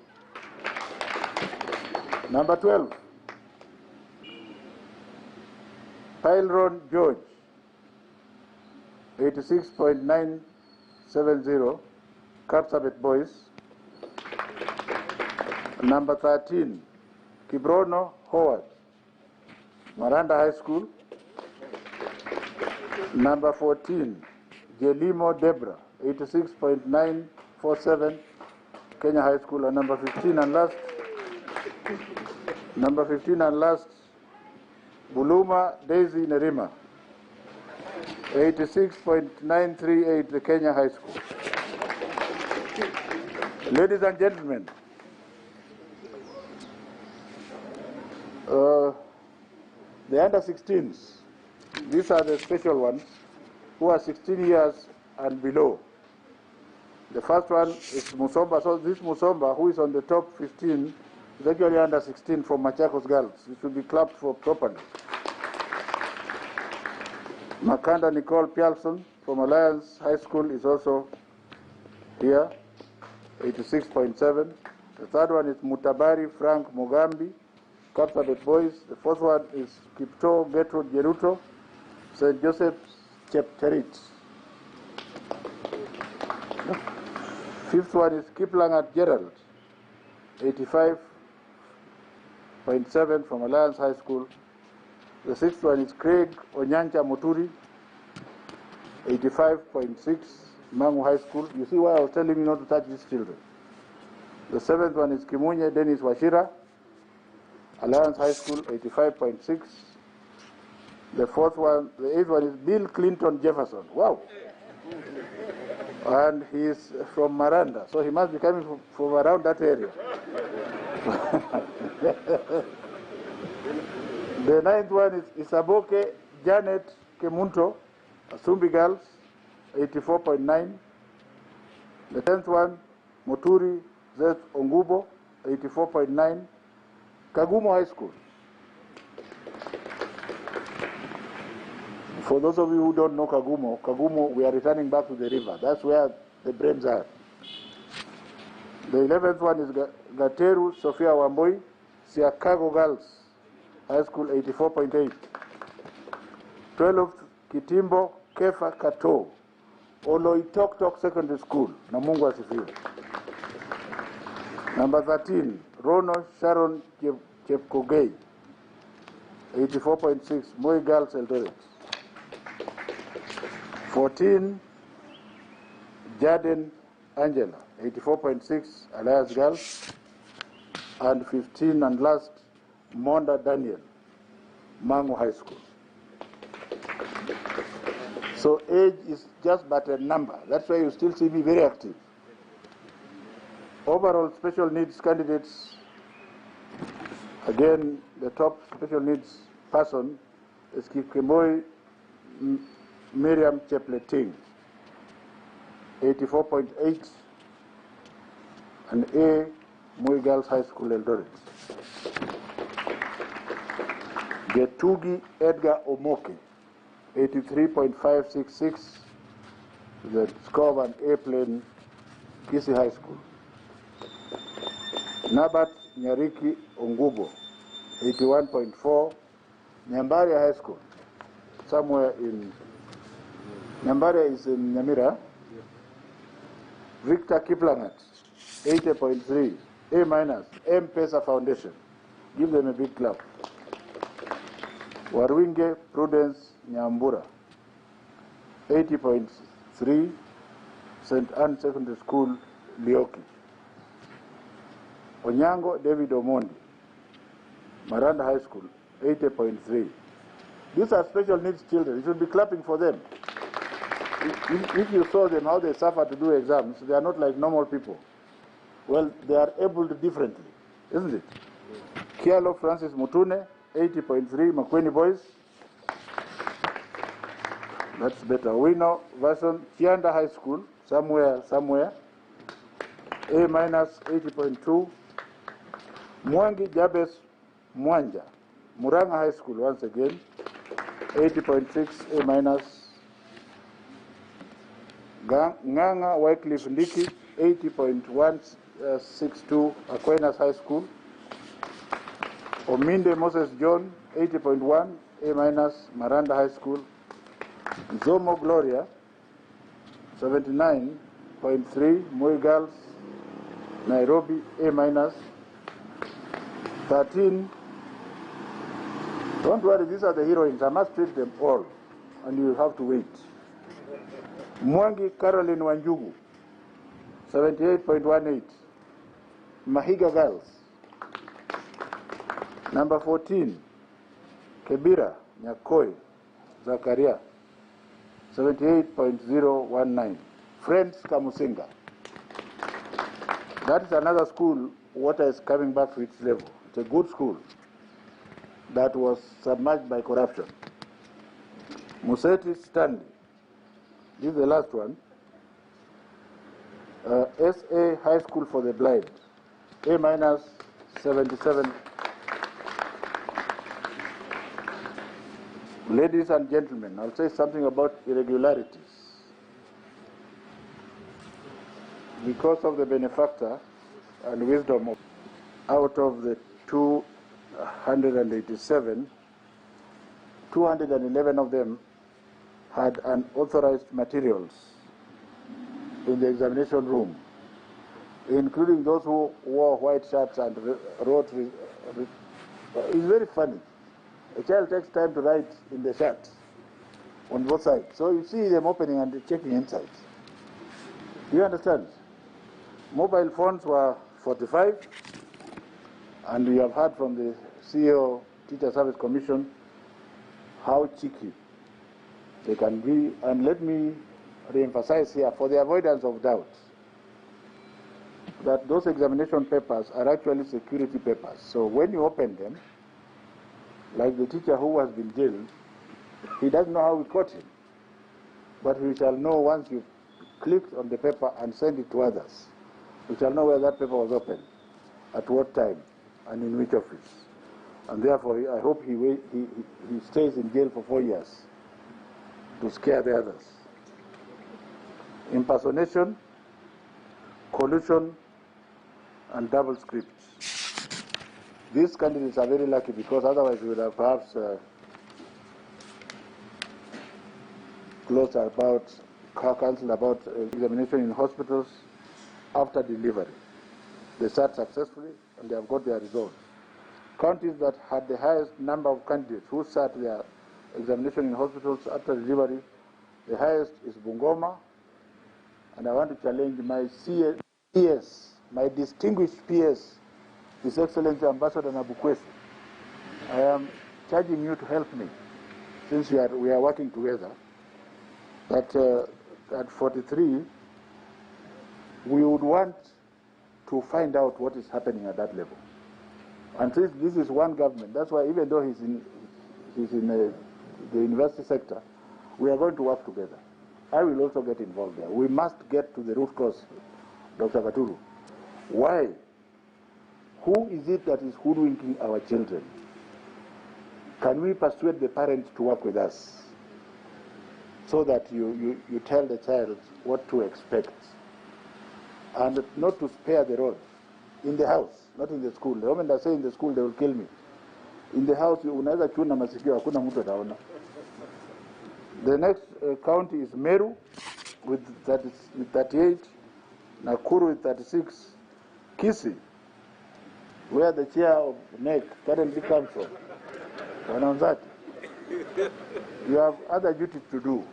Number 12, Pylron George, 86.970, Kapsabet Boys. Number 13, Kibrono Howard, Maranda High School. Number 14, Jelimo Debra, 86.947, Kenya High School. And number 15 and last, Buluma Daisy Nerima, 86.938, the Kenya High School. Ladies and gentlemen, the under 16s, these are the special ones who are 16 years and below. The first one is Musomba. So this Musomba, who is on the top 15, is actually under 16 from Machakos Girls. It should be clapped for properly. Makanda Nicole Pialson from Alliance High School is also here, 86.7. The third one is Mutabari Frank Mugambi, Kapsabet Boys. The fourth one is Kipto Gertrude Jeruto, St. Joseph's Chepterit. Fifth one is Kiplangat Gerald, 85.7 from Alliance High School. The sixth one is Craig Onyancha Moturi, 85.6, Mangu High School. You see why I was telling you not to touch these children. The seventh one is Kimunye Dennis Washira, Alliance High School, 85.6. The eighth one is Bill Clinton Jefferson. Wow. And he is from Maranda, so he must be coming from around that area. The ninth one is Isaboke Janet Kemunto, Asumbi Girls, 84.9. The 10th one, Moturi Zeth Ongubo, 84.9. Kagumo High School. For those of you who don't know Kagumo, we are returning back to the river. That's where the brains are. The 11th one is Gateru Sophia Wamboi, Siakago Girls High School, 84.8. 12th, Kitimbo Kefa Kato, Oloitoktok Secondary School, na Mungu asifiwe. Number 13, Rono Sharon Chepkogei, 84.6, Moi Girls Eldoret. 14, Jaden Angela, 84.6, Alliance Girls. And 15 and last, Monda Daniel, Mango High School. So age is just but a number. That's why you still see me very active. Overall special needs candidates, again, the top special needs person is Kikemoi Miriam Chepleting, 84.8, and A, Moi Girls High School, Eldoret. Getugi Edgar Omoke, 83.566, the score of an A-plane, KCSE High School. Nabat Nyariki Ongubo, 81.4, Nyambaria High School, somewhere in, Nyambaria is in Nyamira. Victor Kiplangat, 80.3, A-, M-Pesa Foundation. Give them a big clap. Warwinge Prudence Nyambura, 80.3, St. Anne Secondary School, Lioki. Onyango David Omondi, Maranda High School, 80.3. These are special needs children. You should be clapping for them. If you saw them, how they suffer to do exams, they are not like normal people. Well, they are able to differently, isn't it? Kialo Francis Mutune, 80.3, Makweni Boys. That's better. We know version Chianda High School, somewhere. A-, 80.2. Mwangi Jabes Mwanja, Muranga High School, once again, 80.6, A-. Nganga Wycliffe Ndiki, 80.162, Aquinas High School. Ominde Moses John, 80.1, A-, Maranda High School. Zomo Gloria, 79.3, Moi Girls, Nairobi, A-. 13, don't worry, these are the heroines. I must treat them all, and you have to wait. Mwangi Caroline Wanjugu, 78.18, Mahiga Girls. Number 14, Kebira Nyakoi Zakaria, 78.019, Friends Kamusinga. That is another school, water is coming back to its level. It's a good school that was submerged by corruption. Museti Stanley, this is the last one. SA High School for the Blind, A-, 77. Ladies and gentlemen, I'll say something about irregularities. Because of the benefactor and wisdom of, out of the 287, 211 of them had unauthorized materials in the examination room, including those who wore white shirts and wrote. It's very funny. A child takes time to write in the shirt on both sides. So you see them opening and checking inside. Do you understand? Mobile phones were 45, and we have heard from the CEO, Teacher Service Commission, how cheeky they can be. And let me re-emphasize here, for the avoidance of doubt, that those examination papers are actually security papers. So when you open them, like the teacher who has been jailed, he doesn't know how we caught him. But we shall know once you clicked on the paper and send it to others. We shall know where that paper was opened, at what time, and in which office. And therefore, I hope he stays in jail for 4 years to scare the others. Impersonation, collusion, and double scripts. These candidates are very lucky, because otherwise we would have perhaps closed about Council about examination in hospitals after delivery. They sat successfully and they have got their results. Counties that had the highest number of candidates who sat their examination in hospitals after delivery, the highest is Bungoma, and I want to challenge my PS, my distinguished PS, His Excellency Ambassador Nabukwesi. I am charging you to help me, since we are working together, that at 43, we would want to find out what is happening at that level. And since this is one government, that's why even though he's in the university sector, we are going to work together. I will also get involved there. We must get to the root cause, Dr. Gaturu. Why? Who is it that is hoodwinking our children? Can we persuade the parents to work with us so that you tell the child what to expect and not to spare the rod in the house, not in the school. The moment I say in the school, they will kill me. In the house, unaweza chuna masikio, hakuna mtu ataona. The next county is Meru with 38, Nakuru with 36, Kisii, where the chair of NEC currently comes from. Wananzati, you have other duties to do.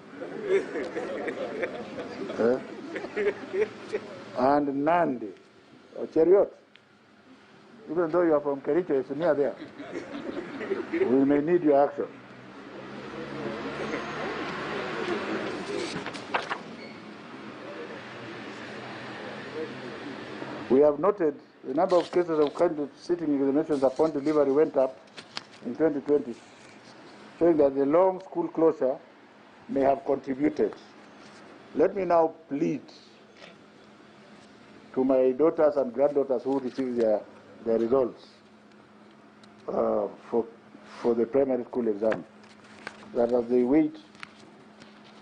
And Nandi, or Cheriot, even though you are from Kericho, it's near there. We may need your action. We have noted the number of cases of candidates sitting examinations upon delivery went up in 2020, showing that the long school closure may have contributed. Let me now plead to my daughters and granddaughters who receive their results for the primary school exam, that as they wait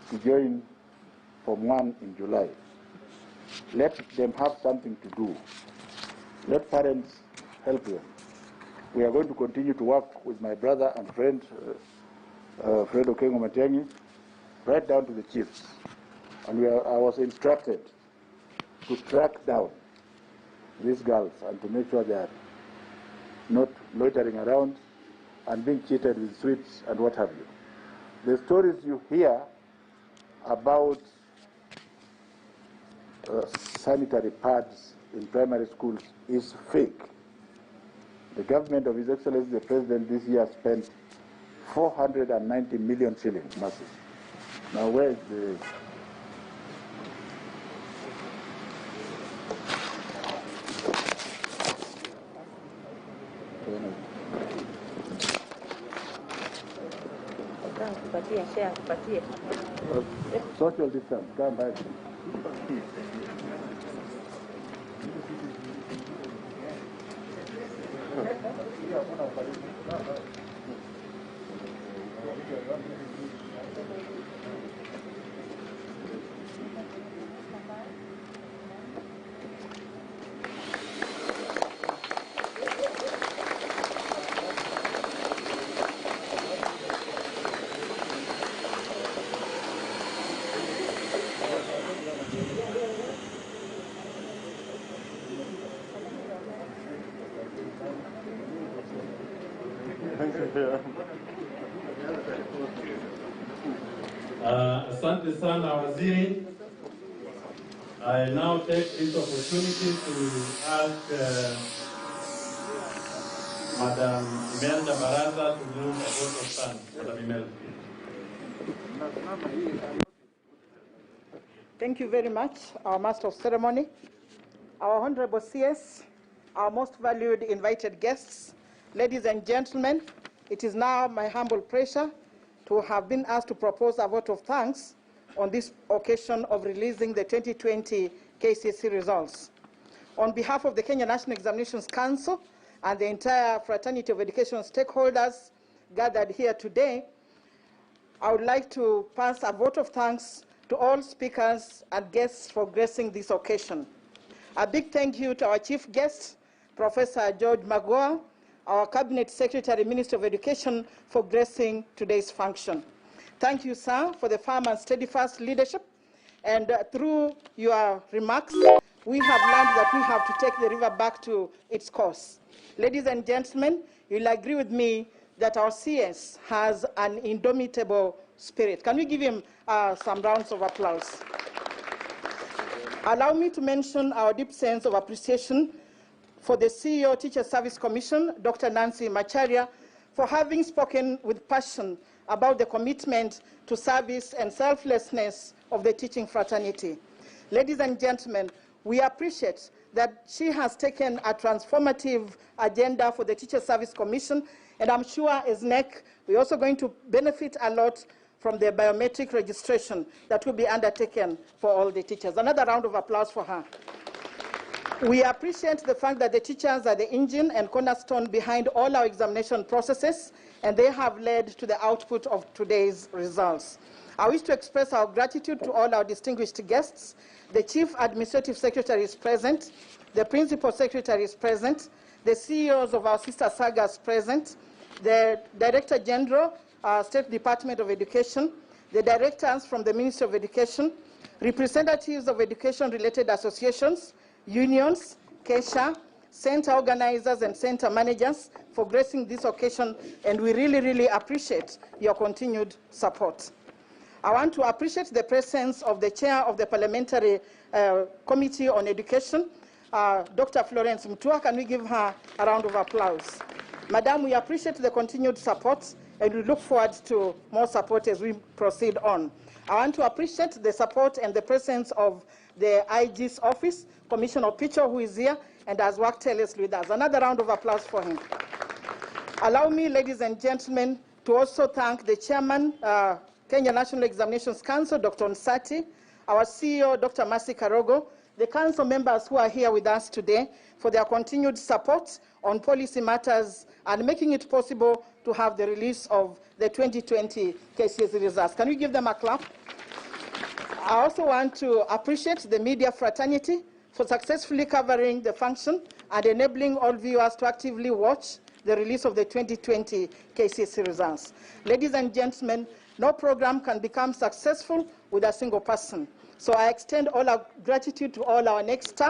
to join Form 1 in July, let them have something to do. Let parents help them. We are going to continue to work with my brother and friend, Fred Okengo Matiang'i, right down to the chiefs. And I was instructed to track down these girls and to make sure they are not loitering around and being cheated with sweets and what have you. The stories you hear about sanitary pads in primary schools is fake. The government of His Excellency the President this year spent 490 million shillings, massive. Now where is the... Social distance, come back. Asante sana Waziri. I now take this opportunity to ask Madam Imelda Baraza to move a vote of thanks. Madam Imelda. Thank you very much, our Master of Ceremony, our Honorable CS, our most valued invited guests, ladies and gentlemen. It is now my humble pleasure to have been asked to propose a vote of thanks on this occasion of releasing the 2020 KCSE results. On behalf of the Kenya National Examinations Council and the entire fraternity of education stakeholders gathered here today, I would like to pass a vote of thanks to all speakers and guests for gracing this occasion. A big thank you to our chief guest, Professor George Magoha, our Cabinet Secretary, Minister of Education, for gracing today's function. Thank you, sir, for the firm and steadfast leadership And through your remarks, we have learned that we have to take the river back to its course. Ladies and gentlemen, you'll agree with me that our CS has an indomitable spirit. Can we give him some rounds of applause? Allow me to mention our deep sense of appreciation for the CEO Teacher Service Commission, Dr. Nancy Macharia, for having spoken with passion about the commitment to service and selflessness of the teaching fraternity. Ladies and gentlemen, we appreciate that she has taken a transformative agenda for the Teacher Service Commission, and I'm sure as NEC, we're also going to benefit a lot from the biometric registration that will be undertaken for all the teachers. Another round of applause for her. We appreciate the fact that the teachers are the engine and cornerstone behind all our examination processes, and they have led to the output of today's results. I wish to express our gratitude to all our distinguished guests. The Chief Administrative Secretary is present, the Principal Secretary is present, the CEOs of our sister sagas present, the Director General, State Department of Education, the directors from the Ministry of Education, representatives of education-related associations, unions, KESHA, center organizers and center managers for gracing this occasion, and we really, really appreciate your continued support. I want to appreciate the presence of the chair of the Parliamentary Committee on Education, Dr. Florence Mutua. Can we give her a round of applause? Madam, we appreciate the continued support, and we look forward to more support as we proceed on. I want to appreciate the support and the presence of the IG's office, Commissioner Picho, who is here and has worked tirelessly with us. Another round of applause for him. Allow me, ladies and gentlemen, to also thank the chairman, Kenya National Examinations Council, Dr. Nsati, our CEO, Dr. Mercy Karogo, the council members who are here with us today for their continued support on policy matters and making it possible to have the release of the 2020 KCSE results. Can we give them a clap? I also want to appreciate the media fraternity for successfully covering the function and enabling all viewers to actively watch the release of the 2020 KCSE results. Ladies and gentlemen, no program can become successful with a single person. So I extend all our gratitude to all our NEC staff